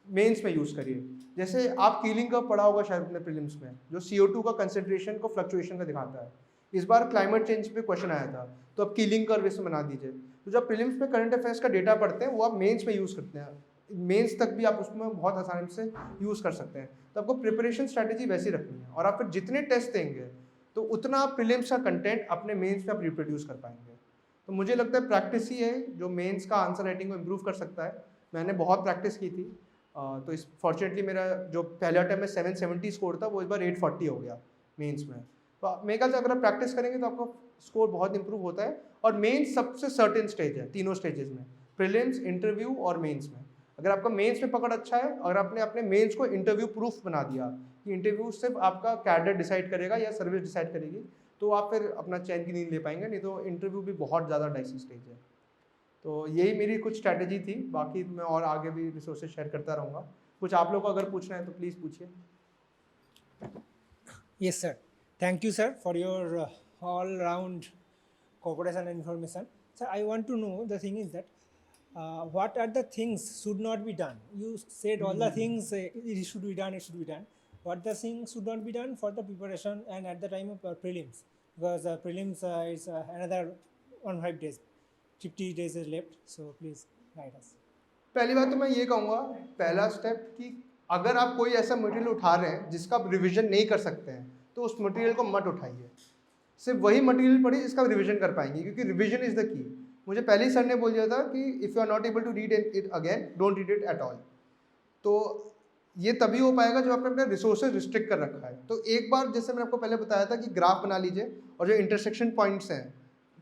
मेंस में यूज़ करिए। जैसे आप कीलिंग कर्व पढ़ा होगा शायद अपने प्रीलिम्स में, जो CO2 का कंसेंट्रेशन को फ्लक्चुएशन का दिखाता है। इस बार क्लाइमेट चेंज पे क्वेश्चन आया था, तो आप कीलिंग कर्व इसमें बना दीजिए। तो जब प्रीलिम्स में करंट अफेयर्स का डेटा पढ़ते हैं वो आप मेंस में यूज़ करते हैं, मेंस तक भी आप उसमें बहुत आसानी से यूज़ कर सकते हैं। तो आपको प्रिपरेशन स्ट्रैटेजी वैसी रखनी है, और आप फिर जितने टेस्ट देंगे तो उतना आप प्रीलिम्स का कंटेंट अपने मेंस में आप रिप्रोड्यूस कर पाएंगे। तो मुझे लगता है प्रैक्टिस ही है जो मेंस का आंसर राइटिंग को इम्प्रूव कर सकता है। मैंने बहुत प्रैक्टिस की थी, तो इस फॉर्चुनेटली मेरा जो पहला टाइम में 770 स्कोर था वो इस बार 840 हो गया मेंस में। तो मेरे ख्याल से अगर आप प्रैक्टिस करेंगे तो आपका स्कोर बहुत इंप्रूव होता है। और मेंस सबसे सर्टेन स्टेज है तीनों स्टेजेस में, प्रीलिम्स, इंटरव्यू और मेंस में। अगर आपका मेंस में पकड़ अच्छा है और आपने अपने मेंस को इंटरव्यू प्रूफ बना दिया कि इंटरव्यू सिर्फ आपका कैडर डिसाइड करेगा या सर्विस डिसाइड करेगी, तो आप फिर अपना चैन की नींद ले पाएंगे, नहीं तो इंटरव्यू भी बहुत ज़्यादा डाइसी स्टेज है। तो यही मेरी कुछ स्ट्रैटेजी थी, बाकी मैं और आगे भी रिसोर्सेज शेयर करता रहूँगा। कुछ आप लोग को अगर पूछना है तो प्लीज़ पूछिए। Yes, sir. Thank you, sir, for your all-round cooperation and information. Sir, I want to know, the thing is that what are the things should not be done? You said all the things it should be done, it should be done. What the things should not be done for the preparation and at the time of prelims? Because prelims is another 15 days, 50 days is left. So please guide us. पहली बात तो मैं ये कहूँगा, पहला step कि अगर आप कोई ऐसा मटेरियल उठा रहे हैं जिसका आप रिवीजन नहीं कर सकते हैं तो उस मटेरियल को मत उठाइए। सिर्फ वही मटेरियल पढ़िए जिसका आप रिवीजन कर पाएंगे, क्योंकि रिवीजन इज़ द की। मुझे पहले ही सर ने बोल दिया था कि if you are not able to read it again, don't read it at all. तो ये तभी हो पाएगा जब आपने अपने रिसोर्सेज रिस्ट्रिक्ट कर रखा है। तो एक बार जैसे मैंने आपको पहले बताया था कि ग्राफ बना लीजिए, और जो इंटरसेक्शन पॉइंट्स हैं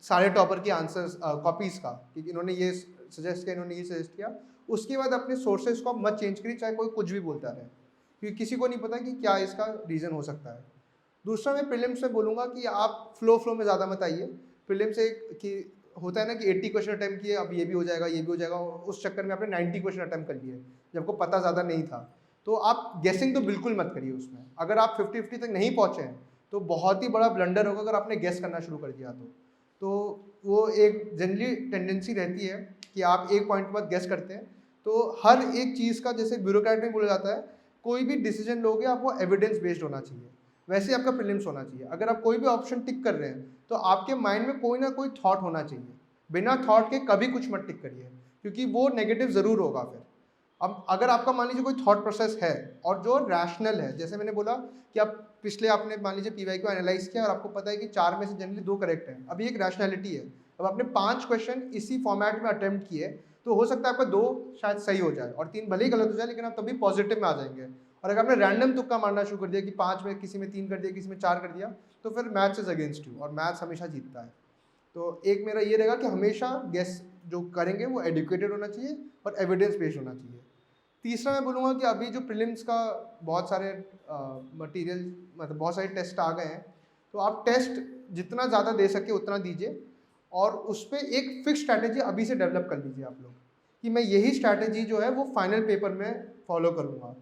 सारे टॉपर की आंसर्स कॉपीज़ का, कि इन्होंने ये सजेस्ट किया, इन्होंने ये सजेस्ट किया, उसके बाद अपने सोर्सेज को मत चेंज करिए, चाहे कोई कुछ भी बोलता रहे, क्योंकि किसी को नहीं पता कि क्या इसका रीज़न हो सकता है। दूसरा मैं प्रीलिम्स में बोलूँगा कि आप फ्लो में ज़्यादा मत आइए। प्रीलिम्स एक कि होता है ना कि 80 क्वेश्चन अटैम्प्ट किए, अब ये भी हो जाएगा, ये भी हो जाएगा, उस चक्कर में आपने 90 क्वेश्चन अटैम्प्ट कर लिए जब आपको पता ज़्यादा नहीं था। तो आप गेसिंग तो बिल्कुल मत करिए उसमें। अगर आप 50-50 तक नहीं पहुँचे हैं तो बहुत ही बड़ा ब्लंडर होगा अगर आपने गेस करना शुरू कर दिया तो वो एक जनरली टेंडेंसी रहती है कि आप एक पॉइंट के बाद गेस करते हैं। तो हर एक चीज़ का, जैसे ब्यूरोक्रेट में बोला जाता है, कोई भी डिसीजन लोगे आप वो एविडेंस बेस्ड होना चाहिए, वैसे ही आपका प्रीलिम्स होना चाहिए। अगर आप कोई भी ऑप्शन टिक कर रहे हैं तो आपके माइंड में कोई ना कोई थॉट होना चाहिए, बिना थॉट के कभी कुछ मत टिक करिए, क्योंकि वो नेगेटिव ज़रूर होगा फिर। अब अगर आपका मान लीजिए कोई थॉट प्रोसेस है और जो रैशनल है, जैसे मैंने बोला कि आप पिछले आपने मान लीजिए PY को एनालाइज किया और आपको पता है कि 4 में से जनरली 2 करेक्ट हैं, अभी एक रैशनैलिटी है, अब आपने 5 क्वेश्चन इसी फॉर्मेट में अटेम्प्ट किए, तो हो सकता है आपका 2 शायद सही हो जाए और 3 भले ही गलत हो जाए, लेकिन आप तभी पॉजिटिव में आ जाएंगे। और अगर आपने रैंडम तुक्का मारना शुरू कर दिया कि 5 में किसी में 3 कर दिया, किसी में 4 कर दिया, तो फिर मैथ्स इज अगेंस्ट यू और मैथ्स हमेशा जीतता है। तो एक मेरा ये रहेगा कि हमेशा गेस जो करेंगे वो एडुकेटेड होना चाहिए और एविडेंस बेस्ड होना चाहिए। तीसरा मैं बोलूँगा कि अभी जो प्रीलिम्स का बहुत सारे मटेरियल, मतलब बहुत सारे टेस्ट आ गए हैं, तो आप टेस्ट जितना ज़्यादा दे सके उतना दीजिए और उस पर एक फिक्स स्ट्रैटेजी अभी से डेवलप कर लीजिए आप लोग कि मैं यही स्ट्रैटेजी जो है वो फाइनल पेपर में फॉलो करूँगा।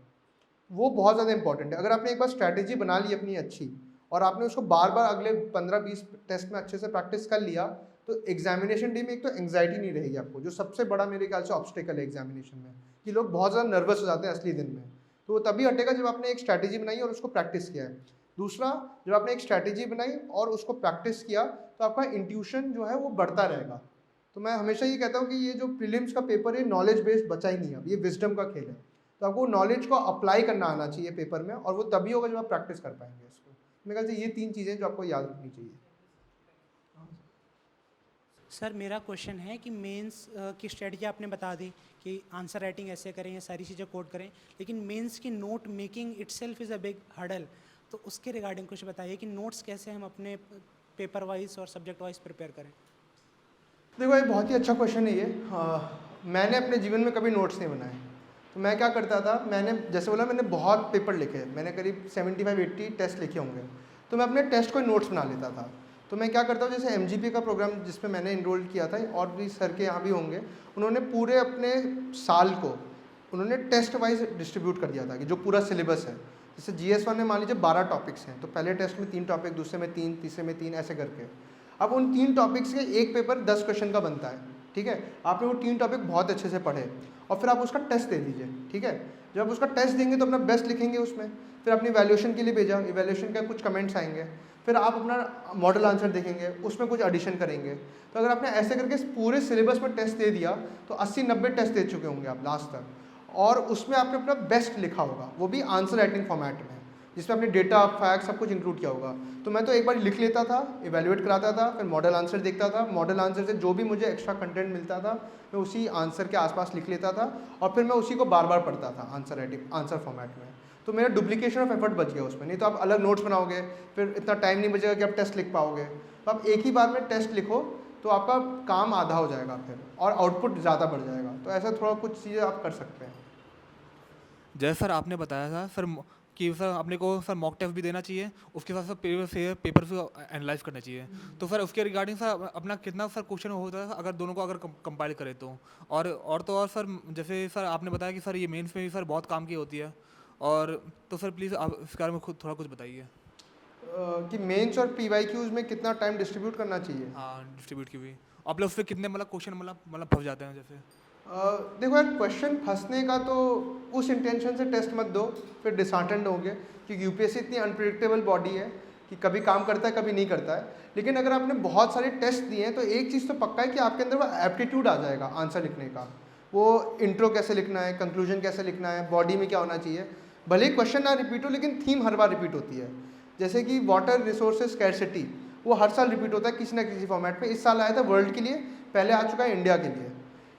वो बहुत ज़्यादा इंपॉर्टेंट है। अगर आपने एक बार स्ट्रैटेजी बना ली अपनी अच्छी और आपने उसको बार बार अगले 15-20 टेस्ट में अच्छे से प्रैक्टिस कर लिया, तो एग्जामिनेशन डे में एक तो एंग्जाइटी नहीं रहेगी आपको, जो सबसे बड़ा मेरे ख्याल से ऑब्स्टेकल है एग्जामिनेशन में, कि लोग बहुत ज़्यादा नर्वस हो जाते हैं असली दिन में। तो वो तभी हटेगा जब आपने एक स्ट्रैटेजी बनाई और उसको प्रैक्टिस किया है। दूसरा, जब आपने एक स्ट्रैटेजी बनाई और उसको प्रैक्टिस किया, तो आपका इंट्यूशन जो है वो बढ़ता रहेगा। तो मैं हमेशा ये कहता हूँ कि ये जो प्रीलिम्स का पेपर है, नॉलेज बेस्ड बचा ही नहीं है, अब ये विजडम का खेल है। तो आपको नॉलेज को अप्लाई करना आना चाहिए पेपर में, और वो तभी होगा जब आप प्रैक्टिस कर पाएंगे इसको। मेरे ख्याल से ये 3 चीज़ें जो आपको याद रखनी चाहिए। सर मेरा क्वेश्चन है कि मेंस की स्ट्रेटजी आपने बता दी कि आंसर राइटिंग ऐसे करें, ये सारी चीज़ें कोड करें, लेकिन मेंस की note making itself is a big hurdle. तो उसके रिगार्डिंग कुछ बताइए कि नोट्स कैसे हम अपने पेपर वाइज और सब्जेक्ट वाइज प्रिपेयर करें। देखो, ये बहुत ही अच्छा क्वेश्चन है ये। मैंने अपने जीवन में कभी नोट्स नहीं बनाए। तो मैं क्या करता था, मैंने जैसे बोला, मैंने बहुत पेपर लिखे, मैंने करीब 75-80 टेस्ट लिखे होंगे। तो मैं अपने टेस्ट को नोट्स बना लेता था। तो मैं क्या करता हूँ, जैसे MGP का प्रोग्राम जिसमें मैंने इनरोल किया था, और भी सर के यहाँ भी होंगे, उन्होंने पूरे अपने साल को उन्होंने टेस्ट वाइज डिस्ट्रीब्यूट कर दिया था कि जो पूरा सिलेबस है। जैसे GS1 में मान लीजिए 12 टॉपिक्स हैं, तो पहले टेस्ट में 3 टॉपिक, दूसरे में 3, तीसरे में 3, ऐसे करके। अब उन 3 टॉपिक्स के एक पेपर 10 क्वेश्चन का बनता है, ठीक है। आपने वो 3 टॉपिक बहुत अच्छे से पढ़े और फिर आप उसका टेस्ट दे दीजिए, ठीक है। जब आप उसका टेस्ट देंगे तो अपना बेस्ट लिखेंगे उसमें, फिर अपनी वैल्यूएशन के लिए भेजा, इवैल्यूएशन का कुछ कमेंट्स आएंगे, फिर आप अपना मॉडल आंसर देखेंगे, उसमें कुछ एडिशन करेंगे। तो अगर आपने ऐसे करके पूरे सिलेबस में टेस्ट दे दिया, तो 80-90 टेस्ट दे चुके होंगे आप लास्ट तक, और उसमें आपने अपना बेस्ट लिखा होगा, वो भी आंसर राइटिंग फॉर्मेट में, जिसमें आपने डेटा, फैक्ट सब कुछ इंक्लूड किया होगा। तो मैं तो एक बार लिख लेता था, इवैल्यूएट कराता था, फिर मॉडल आंसर देखता था, मॉडल आंसर से जो भी मुझे एक्स्ट्रा कंटेंट मिलता था मैं उसी आंसर के आसपास लिख लेता था, और फिर मैं उसी को बार बार पढ़ता था आंसर राइटिंग, आंसर फॉर्मेट में। तो मेरा डुप्लीकेशन ऑफ एफर्ट बच गया उसमें। नहीं तो आप अलग नोट्स बनाओगे, फिर इतना टाइम नहीं बचेगा कि आप टेस्ट लिख पाओगे। तो आप एक ही बार में टेस्ट लिखो, तो आपका काम आधा हो जाएगा फिर, और आउटपुट ज़्यादा बढ़ जाएगा। तो ऐसा थोड़ा कुछ चीज़ें आप कर सकते हैं। जैसे सर आपने बताया था फिर कि सर अपने को सर मॉक टेस्ट भी देना चाहिए, उसके साथ सर पेपर भी एनालाइज करना चाहिए। तो सर उसके रिगार्डिंग सर अपना कितना सर क्वेश्चन होता है अगर दोनों को अगर कंपाइल करें तो, और तो और सर जैसे सर आपने बताया कि सर ये मेंस में भी सर बहुत काम की होती है, और तो सर प्लीज़ आप इस बारे में खुद थोड़ा कुछ बताइए कि मेंस और PYQs में कितना टाइम डिस्ट्रीब्यूट करना चाहिए। हाँ, डिस्ट्रीब्यूट की भी, आप लोग उससे कितने मतलब क्वेश्चन मतलब फंस जाते हैं जैसे। देखो यार, क्वेश्चन फंसने का तो उस इंटेंशन से टेस्ट मत दो, फिर डिसहार्टेंड होगे, क्योंकि UPSC इतनी अनप्रिडिक्टेबल बॉडी है कि कभी काम करता है, कभी नहीं करता है। लेकिन अगर आपने बहुत सारे टेस्ट दिए हैं, तो एक चीज़ तो पक्का है कि आपके अंदर वो एप्टीट्यूड आ जाएगा आंसर लिखने का। वो इंट्रो कैसे लिखना है, कंक्लूजन कैसे लिखना है, बॉडी में क्या होना चाहिए। भले ही क्वेश्चन ना रिपीट हो, लेकिन थीम हर बार रिपीट होती है। जैसे कि वाटर रिसोर्सेज स्कैरसिटी, वो हर साल रिपीट होता है किसी ना किसी फॉर्मेट में। इस साल आया था वर्ल्ड के लिए, पहले आ चुका है इंडिया के लिए।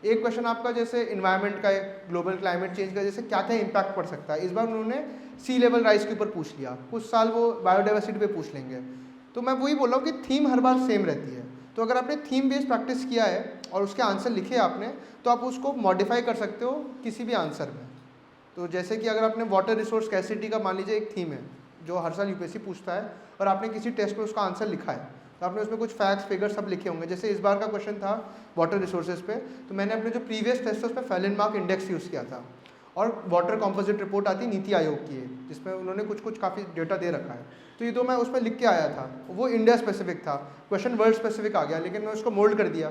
एक क्वेश्चन आपका जैसे इन्वायरमेंट का है, ग्लोबल क्लाइमेट चेंज का, जैसे क्या क्या इम्पैक्ट पड़ सकता है। इस बार उन्होंने सी लेवल राइज के ऊपर पूछ लिया, कुछ साल वो बायोडाइवर्सिटी पे पूछ लेंगे। तो मैं वही बोल रहा हूँ कि थीम हर बार सेम रहती है। तो अगर आपने थीम बेस्ड प्रैक्टिस किया है और उसके आंसर लिखे आपने, तो आप उसको मॉडिफाई कर सकते हो किसी भी आंसर में। तो जैसे कि अगर आपने वाटर रिसोर्स स्कैरसिटी का मान लीजिए एक थीम है जो हर साल UPSC पूछता है, और आपने किसी टेस्ट में उसका आंसर लिखा है, तो आपने उसमें कुछ फैक्ट्स फिगर सब लिखे होंगे। जैसे इस बार का क्वेश्चन था वाटर रिसोर्सेज पे, तो मैंने अपने जो प्रीवियस टेस्ट है उसमें फेलेनमार्क इंडेक्स यूज़ किया था, और वाटर कॉम्पोजिट रिपोर्ट आती नीति आयोग की है, जिसमें उन्होंने कुछ काफ़ी डेटा दे रखा है। तो ये तो मैं उसमें लिख के आया था, वो इंडिया स्पेसिफिक था, क्वेश्चन वर्ल्ड स्पेसिफिक आ गया, लेकिन मैं उसको मोल्ड कर दिया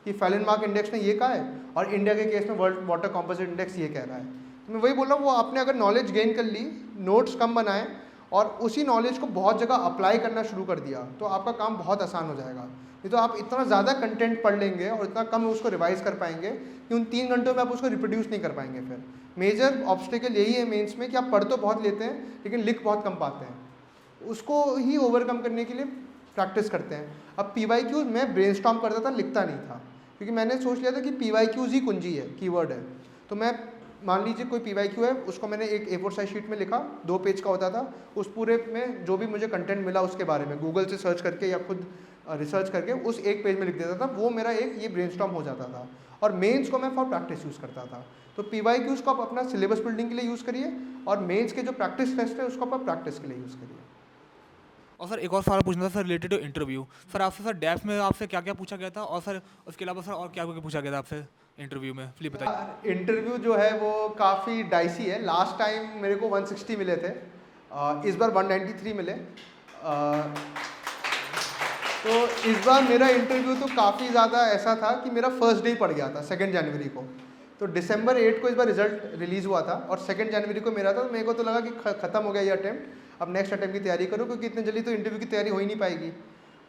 कि फेलेनमार्क इंडेक्स ने ये कहा है, और इंडिया के केस में वर्ल्ड वाटर कॉम्पोजिट इंडेक्स ये कह रहा है। तो मैं वही बोल रहा हूँ, वो आपने अगर नॉलेज गेन कर ली, नोट्स कम बनाए, और उसी नॉलेज को बहुत जगह अप्लाई करना शुरू कर दिया, तो आपका काम बहुत आसान हो जाएगा। नहीं तो आप इतना ज़्यादा कंटेंट पढ़ लेंगे और इतना कम उसको रिवाइज कर पाएंगे कि उन 3 घंटों में आप उसको रिप्रोड्यूस नहीं कर पाएंगे। फिर मेजर ऑब्स्टेकल यही है मेंस में कि आप पढ़ तो बहुत लेते हैं, लेकिन लिख बहुत कम पाते हैं। उसको ही ओवरकम करने के लिए प्रैक्टिस करते हैं। अब PYQ मैं ब्रेनस्टॉर्म करता था, लिखता नहीं था, क्योंकि मैंने सोच लिया था कि PYQs ही कुंजी है, कीवर्ड है। तो मैं मान लीजिए कोई PYQ है, उसको मैंने एक A4 साइज शीट में लिखा, 2 पेज का होता था, उस पूरे में जो भी मुझे कंटेंट मिला उसके बारे में गूगल से सर्च करके या खुद रिसर्च करके उस एक पेज में लिख देता था। वो मेरा एक ये ब्रेनस्टॉर्म हो जाता था। और मेंस को मैं फॉर प्रैक्टिस यूज़ करता था। तो PYQs को आप अपना सिलेबस बिल्डिंग के लिए यूज़ करिए और मेंस के जो प्रैक्टिस टेस्ट है उसको आप प्रैक्टिस के लिए यूज़ करिए। और सर एक और सवाल पूछना था sir related to interview. Sir आपसे सर डेप्थ में आपसे क्या क्या पूछा गया था, और सर उसके अलावा सर और क्या क्या पूछा गया था आपसे इंटरव्यू में, प्लीज बताइए। इंटरव्यू जो है वो काफ़ी डाइसी है। लास्ट टाइम मेरे को 160 मिले थे, इस बार 193 मिले। तो इस बार मेरा इंटरव्यू तो काफ़ी ज़्यादा ऐसा था कि मेरा फर्स्ट डे ही पड़ गया था 2 जनवरी को। तो December 8 को इस बार रिजल्ट रिलीज़ हुआ था और 2 जनवरी को मेरा था। तो मेरे को तो लगा कि ख़त्म हो गया ये अटेम्प्ट, अब नेक्स्ट अटेम्प्ट की तैयारी करूँ, क्योंकि इतने जल्दी तो इंटरव्यू की तैयारी हो ही नहीं पाएगी।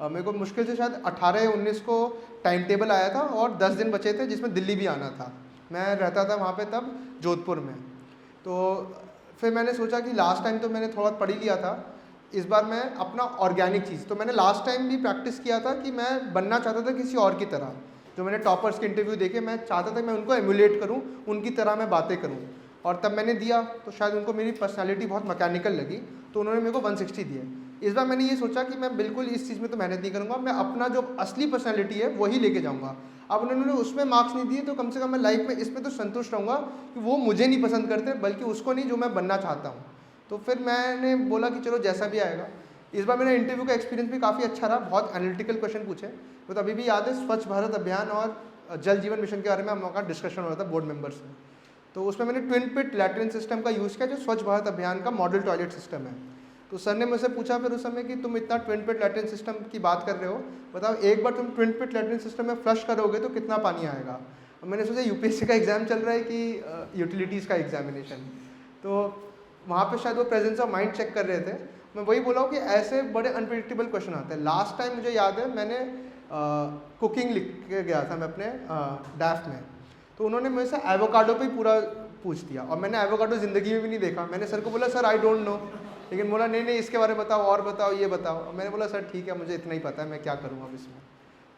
मेरे को मुश्किल से शायद 18 या 19 को टाइम टेबल आया था और 10 दिन बचे थे जिसमें दिल्ली भी आना था। मैं रहता था वहाँ पे तब जोधपुर में। तो फिर मैंने सोचा कि लास्ट टाइम तो मैंने थोड़ा पढ़ ही लिया था, इस बार मैं अपना ऑर्गेनिक चीज़, तो मैंने लास्ट टाइम भी प्रैक्टिस किया था कि मैं बनना चाहता था किसी और की तरह। जो मैंने टॉपर्स के इंटरव्यू देखे, मैं चाहता था कि मैं उनको एमुलेट करूँ, उनकी तरह मैं बातें करूँ। और तब मैंने दिया तो शायद उनको मेरी पर्सनालिटी बहुत मैकेनिकल लगी, तो उन्होंने मेरे को 160 दिए। इस बार मैंने ये सोचा कि मैं बिल्कुल इस चीज़ में तो मेहनत नहीं करूँगा, मैं अपना जो असली पर्सनालिटी है वही लेके जाऊँगा। अब उन्होंने उसमें मार्क्स नहीं दिए तो कम से कम मैं लाइफ में इसमें तो संतुष्ट रहूँगा कि वो मुझे नहीं पसंद करते, बल्कि उसको नहीं जो मैं बनना चाहता हूँ। तो फिर मैंने बोला कि चलो जैसा भी आएगा। इस बार मेरा इंटरव्यू का एक्सपीरियंस भी काफ़ी अच्छा रहा, बहुत एनालिटिकल क्वेश्चन पूछे। तो अभी भी याद है, स्वच्छ भारत अभियान और जल जीवन मिशन के बारे में हम लोगों का डिस्कशन हो रहा था बोर्ड मेंबर्स में। तो उसमें मैंने ट्विन पिट लैट्रिन सिस्टम का यूज़ किया, जो स्वच्छ भारत अभियान का मॉडल टॉयलेट सिस्टम है। तो सर ने मुझसे पूछा फिर उस समय कि तुम इतना ट्विन पिट लैट्रिन सिस्टम की बात कर रहे हो, बताओ एक बार तुम ट्विन पिट लैट्रिन सिस्टम में फ्लश करोगे तो कितना पानी आएगा। और मैंने सोचा UPSC का एग्ज़ाम चल रहा है कि यूटिलिटीज़ का एग्जामिनेशन। तो वहाँ पे शायद वो प्रेजेंस ऑफ माइंड चेक कर रहे थे। मैं वही बोला हूँ कि ऐसे बड़े अनप्रिडिक्टेबल क्वेश्चन आते हैं। लास्ट टाइम मुझे याद है, मैंने कुकिंग लिख के गया था मैं अपने डैफ में, तो उन्होंने मेरे से एवोकाडो पे ही पूरा पूछ दिया और मैंने एवोकाडो ज़िंदगी में भी नहीं देखा। मैंने सर को बोला सर आई डोंट नो, लेकिन बोला नहीं नहीं इसके बारे में बताओ, और बताओ, ये बताओ। मैंने बोला सर ठीक है, मुझे इतना ही पता है, मैं क्या करूँ अब इसमें।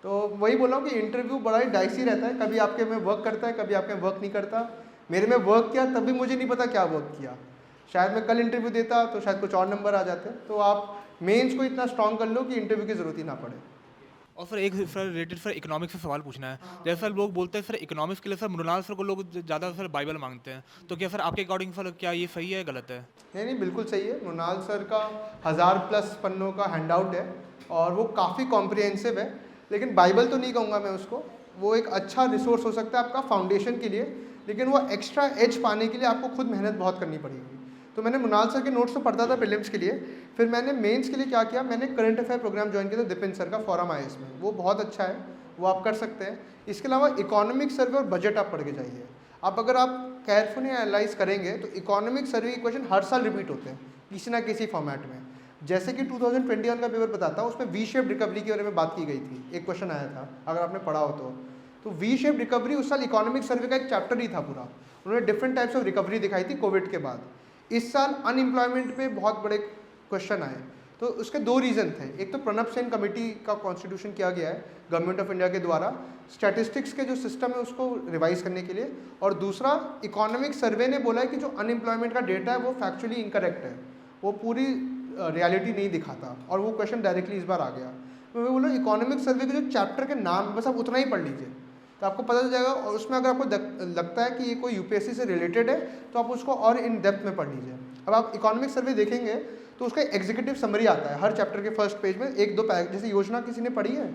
तो वही बोला हूँ कि इंटरव्यू बड़ा ही डाइसी रहता है, कभी आपके में वर्क करता है, कभी आपके में वर्क नहीं करता। मेरे में वर्क किया तब भी मुझे नहीं पता क्या वर्क किया। शायद मैं कल इंटरव्यू देता तो शायद कुछ और नंबर आ जाते। तो आप मेंस को इतना स्ट्रॉन्ग कर लो कि इंटरव्यू की ज़रूरत ही ना पड़े। और सर एक सर रिलेटेड सर इकोनॉमिक्स से सवाल पूछना है। जैसे सर लोग बोलते हैं सर इकोनॉमिक्स के लिए सर मृणाल सर को लोग ज़्यादा सर बाइबल मांगते हैं, तो क्या सर आपके अकॉर्डिंग सर क्या ये सही है गलत है? नहीं बिल्कुल सही है। मृणाल सर का 1000+ पन्नों का हैंडआउट है और वो काफ़ी कॉम्प्रिहेंसिव है, लेकिन बाइबल तो नहीं कहूँगा मैं उसको। वो एक अच्छा रिसोर्स हो सकता है आपका फाउंडेशन के लिए, लेकिन वो एक्स्ट्रा एज पाने के लिए आपको खुद मेहनत बहुत करनी पड़ेगी। तो मैंने मृणाल सर के नोट्स तो पढ़ता था प्रीलिम्स के लिए, फिर मैंने मेंस के लिए क्या किया, मैंने करंट अफेयर प्रोग्राम ज्वाइन किया था दिपिन सर का, फॉरम IAS में। वो बहुत अच्छा है, वो आप कर सकते हैं। इसके अलावा इकोनॉमिक सर्वे और बजट आप पढ़ के जाइए। अब अगर आप केयरफुली एनालाइज करेंगे तो इकोनॉमिक सर्वे के क्वेश्चन हर साल रिपीट होते हैं किसी ना किसी फॉर्मेट में। जैसे कि 2021 का पेपर बताता हूँ, उसमें वी शेप रिकवरी के बारे में बात की गई थी, एक क्वेश्चन आया था, अगर आपने पढ़ा हो तो वी शेप रिकवरी उस साल इकोनॉमिक सर्वे का एक चैप्टर ही था पूरा। उन्होंने डिफरेंट टाइप्स ऑफ रिकवरी दिखाई थी कोविड के बाद। इस साल अनएम्प्लॉयमेंट पे बहुत बड़े क्वेश्चन आए, तो उसके 2 रीज़न थे। एक तो प्रणब सेन कमेटी का कॉन्स्टिट्यूशन किया गया है गवर्नमेंट ऑफ इंडिया के द्वारा स्टैटिस्टिक्स के जो सिस्टम है उसको रिवाइज करने के लिए, और दूसरा इकोनॉमिक सर्वे ने बोला है कि जो अनएम्प्लॉयमेंट का डेटा है वो फैक्चुअली इनकरेक्ट है, वो पूरी रियलिटी नहीं दिखाता, और वो क्वेश्चन डायरेक्टली इस बार आ गया। तो मैं बोला इकोनॉमिक सर्वे के जो चैप्टर के नाम बस आप उतना ही पढ़ लीजिए तो आपको पता चल जाएगा, और उसमें अगर आपको लगता है कि ये कोई UPSC से रिलेटेड है तो आप उसको और इन डेप्थ में पढ़ लीजिए। अब आप इकोनॉमिक सर्वे देखेंगे तो उसका एग्जीक्यूटिव समरी आता है हर चैप्टर के फर्स्ट पेज में, 1-2 पैराग्राफ। जैसे योजना किसी ने पढ़ी है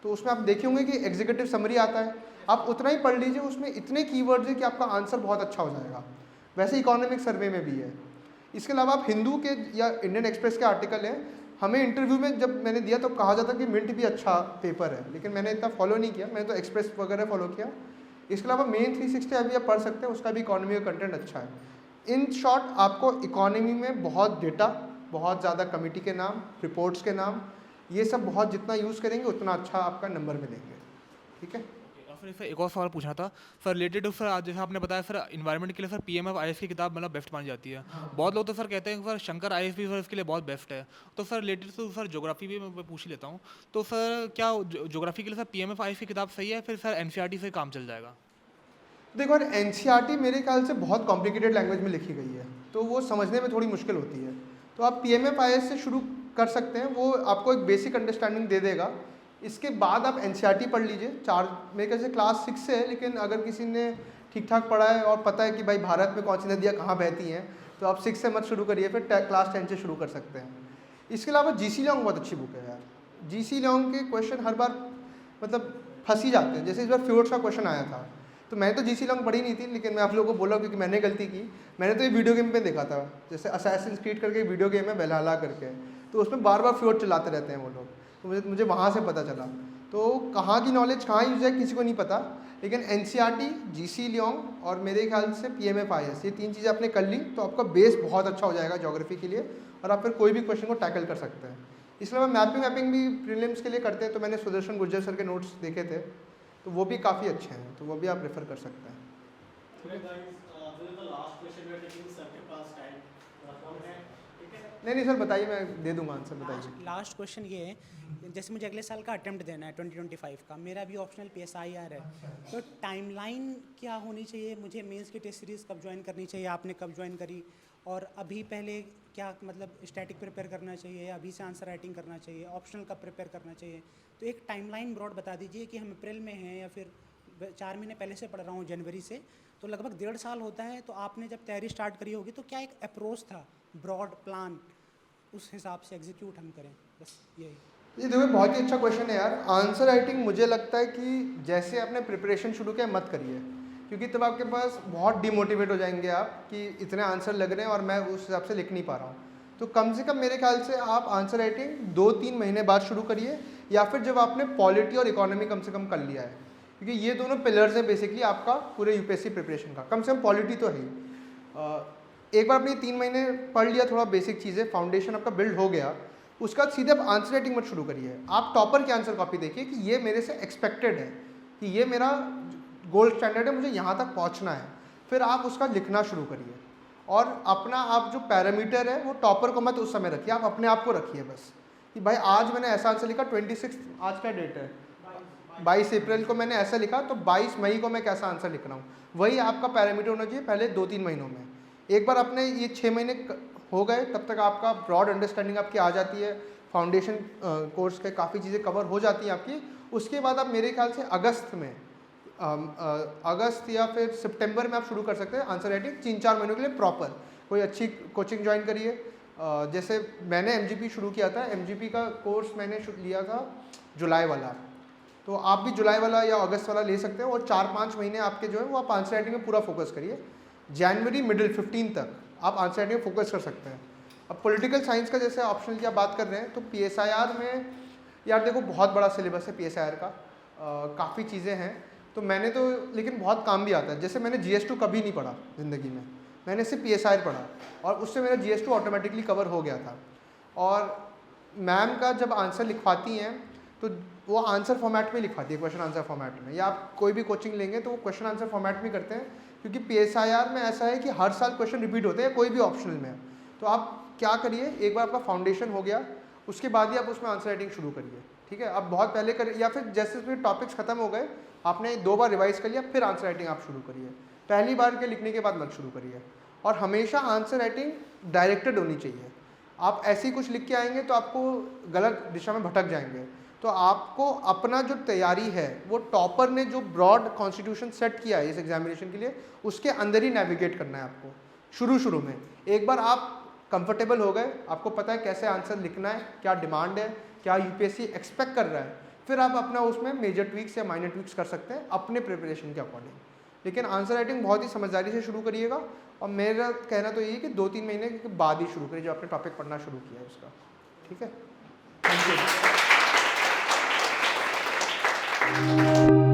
तो उसमें आप देखे होंगे कि एग्जीक्यूटिव समरी आता है, आप उतना ही पढ़ लीजिए, उसमें इतने कीवर्ड्स हैं कि आपका आंसर बहुत अच्छा हो जाएगा। वैसे इकोनॉमिक सर्वे में भी है। इसके अलावा आप हिंदू के या इंडियन एक्सप्रेस के आर्टिकल हैं, हमें इंटरव्यू में जब मैंने दिया तो कहा जाता कि मिंट भी अच्छा पेपर है, लेकिन मैंने इतना फॉलो नहीं किया, मैंने तो एक्सप्रेस वगैरह फॉलो किया। इसके अलावा मेन 360 अभी आप पढ़ सकते हैं, उसका भी इकोनॉमी का कंटेंट अच्छा है। इन शॉर्ट आपको इकोनॉमी में बहुत डेटा, बहुत ज़्यादा कमेटी के नाम, रिपोर्ट्स के नाम, ये सब बहुत जितना यूज़ करेंगे उतना अच्छा आपका नंबर मिलेंगे। ठीक है। फिर एक और सवाल पूछना था सर रिलेटेड टू सर, आज जैसे आपने बताया सर इन्वायरमेंट के लिए सर PMF IAS की किताब मतलब बेस्ट मानी जाती है। बहुत लोग तो सर कहते हैं कि सर शंकर IAS भी सर इसके लिए बहुत बेस्ट है। तो sir related to sir geography भी मैं पूछ ही लेता हूँ। तो सर क्या ज्योग्राफी के लिए सर PMF IAS की किताब सही है, फिर सर NCERT से काम चल जाएगा? देखो यार, NCERT मेरे ख्याल से बहुत कॉम्प्लिकेटेड लैंग्वेज में लिखी गई है, तो वो समझने में थोड़ी मुश्किल होती है। तो आप PMF IAS से शुरू कर सकते हैं, वो आपको एक बेसिक अंडरस्टैंडिंग दे देगा। इसके बाद आप NCERT पढ़ लीजिए। मेरे ख्याल से क्लास 6 से है, लेकिन अगर किसी ने ठीक ठाक पढ़ा है और पता है कि भाई भारत में कौन सी नदियाँ कहाँ बहती हैं, तो आप 6 से मत शुरू करिए, फिर क्लास 10 से शुरू कर सकते हैं। इसके अलावा GC लॉन्ग बहुत अच्छी बुक है यार। GC लॉन्ग के क्वेश्चन हर बार मतलब फंस ही जाते हैं। जैसे इस बार फ्यूड्स का क्वेश्चन आया था, तो मैंने तो GC लॉन्ग पढ़ी नहीं थी, लेकिन मैं आप लोगों को बोला क्योंकि मैंने गलती की। मैंने तो ये वीडियो गेम पे देखा था, जैसे असैसिन्स क्रीड करके वीडियो गेम है वेलहल्ला करके, तो उसमें बार बार फ्यूड चलाते रहते हैं वो लोग, तो मुझे वहाँ से पता चला। तो कहाँ की नॉलेज कहाँ यूज है किसी को नहीं पता, लेकिन NCERT, GC लॉन्ग और मेरे ख्याल से PMF IAS, ये 3 चीज़ें आपने कर ली तो आपका बेस बहुत अच्छा हो जाएगा ज्योग्राफी के लिए, और आप फिर कोई भी क्वेश्चन को टैकल कर सकते हैं। इसके अलावा मैपिंग भी प्रीलिम्स के लिए करते हैं, तो मैंने सुदर्शन गुर्जर सर के नोट्स देखे थे, तो वो भी काफ़ी अच्छे हैं, तो वो भी आप रेफ़र कर सकते हैं। नहीं सर बताइए, मैं दे दूंगा आंसर, बताइए। लास्ट क्वेश्चन ये है, जैसे मुझे अगले साल का अटेम्प्ट देना है 2025 का, मेरा भी ऑप्शनल PSIR है, तो टाइमलाइन क्या होनी चाहिए? मुझे मेंस की टेस्ट सीरीज़ कब ज्वाइन करनी चाहिए, आपने कब ज्वाइन करी, और अभी पहले क्या मतलब स्टैटिक प्रिपेयर करना चाहिए, अभी से आंसर राइटिंग करना चाहिए, ऑप्शनल कब प्रिपेयर करना चाहिए? तो एक टाइमलाइन ब्रॉड बता दीजिए कि हम अप्रैल में हैं या फिर 4 महीने पहले से पढ़ रहा हूँ जनवरी से, तो लगभग 1.5 साल होता है। तो आपने जब तैयारी स्टार्ट करी होगी तो क्या एक अप्रोच था, ब्रॉड प्लान, उस हिसाब से एग्जीक्यूट हम करें, बस यही। ये देखो बहुत ही अच्छा क्वेश्चन है यार। आंसर राइटिंग मुझे लगता है कि जैसे आपने प्रिपरेशन शुरू किया मत करिए, क्योंकि तब आपके पास बहुत डिमोटिवेट हो जाएंगे आप कि इतने आंसर लग रहे हैं और मैं उस हिसाब से लिख नहीं पा रहा हूँ। तो कम से कम मेरे ख्याल से आप आंसर राइटिंग 2-3 महीने बाद शुरू करिए, या फिर जब आपने पॉलिटी और इकोनॉमी कम से कम कर लिया है, क्योंकि ये दोनों पिलर्स हैं बेसिकली आपका पूरे UPSC प्रिपरेशन का। कम से कम पॉलिटी तो है ही। एक बार आपने 3 महीने पढ़ लिया, थोड़ा बेसिक चीज़ें, फाउंडेशन आपका बिल्ड हो गया, उसके बाद सीधे आप आंसर राइटिंग मत शुरू करिए। आप टॉपर की आंसर कॉपी देखिए कि ये मेरे से एक्सपेक्टेड है, कि ये मेरा गोल्ड स्टैंडर्ड है, मुझे यहाँ तक पहुँचना है। फिर आप उसका लिखना शुरू करिए, और अपना आप जो पैरामीटर है वो टॉपर को मत उस समय रखिए, आप अपने आप को रखिए बस, कि भाई आज मैंने ऐसा आंसर लिखा, 26 आज का डेट है, 22 अप्रैल को मैंने ऐसा लिखा, तो 22 मई को मैं कैसा आंसर लिख रहा हूँ, वही आपका पैरामीटर होना चाहिए पहले 2-3 महीनों में। एक बार अपने ये 6 महीने हो गए, तब तक आपका ब्रॉड अंडरस्टैंडिंग आपकी आ जाती है, फाउंडेशन कोर्स के काफ़ी चीज़ें कवर हो जाती हैं आपकी। उसके बाद आप मेरे ख्याल से अगस्त या फिर सितंबर में आप शुरू कर सकते हैं आंसर राइटिंग 3-4 महीनों के लिए प्रॉपर। कोई अच्छी कोचिंग ज्वाइन करिए, जैसे मैंने MGP शुरू किया था, MGP का कोर्स मैंने लिया था जुलाई वाला, तो आप भी जुलाई वाला या अगस्त वाला ले सकते हैं, और 4-5 महीने आपके जो है वो आप आंसर राइटिंग में पूरा फोकस करिए। जनवरी मिडिल 15 तक आप आंसर राइटिंग में फोकस कर सकते हैं। अब पॉलिटिकल साइंस का जैसे ऑप्शनल की आप बात कर रहे हैं, तो PSIR में यार देखो बहुत बड़ा सिलेबस है PSIR का, काफ़ी चीज़ें हैं, तो मैंने तो लेकिन बहुत काम भी आता है। जैसे मैंने GS2 कभी नहीं पढ़ा ज़िंदगी में, मैंने सिर्फ PSIR पढ़ा, और उससे मेरा GS2 ऑटोमेटिकली कवर हो गया था। और मैम का जब आंसर लिखवाती हैं तो वो आंसर फॉर्मेट में लिखवाती है, क्वेश्चन आंसर फॉर्मेट में, या आप कोई भी कोचिंग लेंगे तो वो क्वेश्चन आंसर फॉर्मेट में करते हैं, क्योंकि PSIR में ऐसा है कि हर साल क्वेश्चन रिपीट होते हैं, कोई भी ऑप्शनल में। तो आप क्या करिए, एक बार आपका फाउंडेशन हो गया, उसके बाद ही आप उसमें आंसर राइटिंग शुरू करिए, ठीक है। अब बहुत पहले करिए, या फिर जैसे उसमें टॉपिक्स खत्म हो गए, आपने 2 बार रिवाइज कर लिया, फिर आंसर राइटिंग आप शुरू करिए। पहली बार के लिखने के बाद मत शुरू करिए। और हमेशा आंसर राइटिंग डायरेक्टेड होनी चाहिए। आप ऐसे ही कुछ लिख के आएंगे तो आपको गलत दिशा में भटक जाएंगे। तो आपको अपना जो तैयारी है वो टॉपर ने जो ब्रॉड कॉन्स्टिट्यूशन सेट किया है इस एग्जामिनेशन के लिए, उसके अंदर ही नेविगेट करना है आपको शुरू में। एक बार आप कंफर्टेबल हो गए, आपको पता है कैसे आंसर लिखना है, क्या डिमांड है, क्या UPSC एक्सपेक्ट कर रहा है, फिर आप अपना उसमें मेजर ट्वीक्स या माइनर ट्वीक्स कर सकते हैं अपने प्रिपरेशन के अकॉर्डिंग। लेकिन आंसर राइटिंग बहुत ही समझदारी से शुरू करिएगा, और मेरा कहना तो यही है कि 2-3 महीने के बाद ही शुरू करिए जो आपने टॉपिक पढ़ना शुरू किया है उसका, ठीक है। Thank you.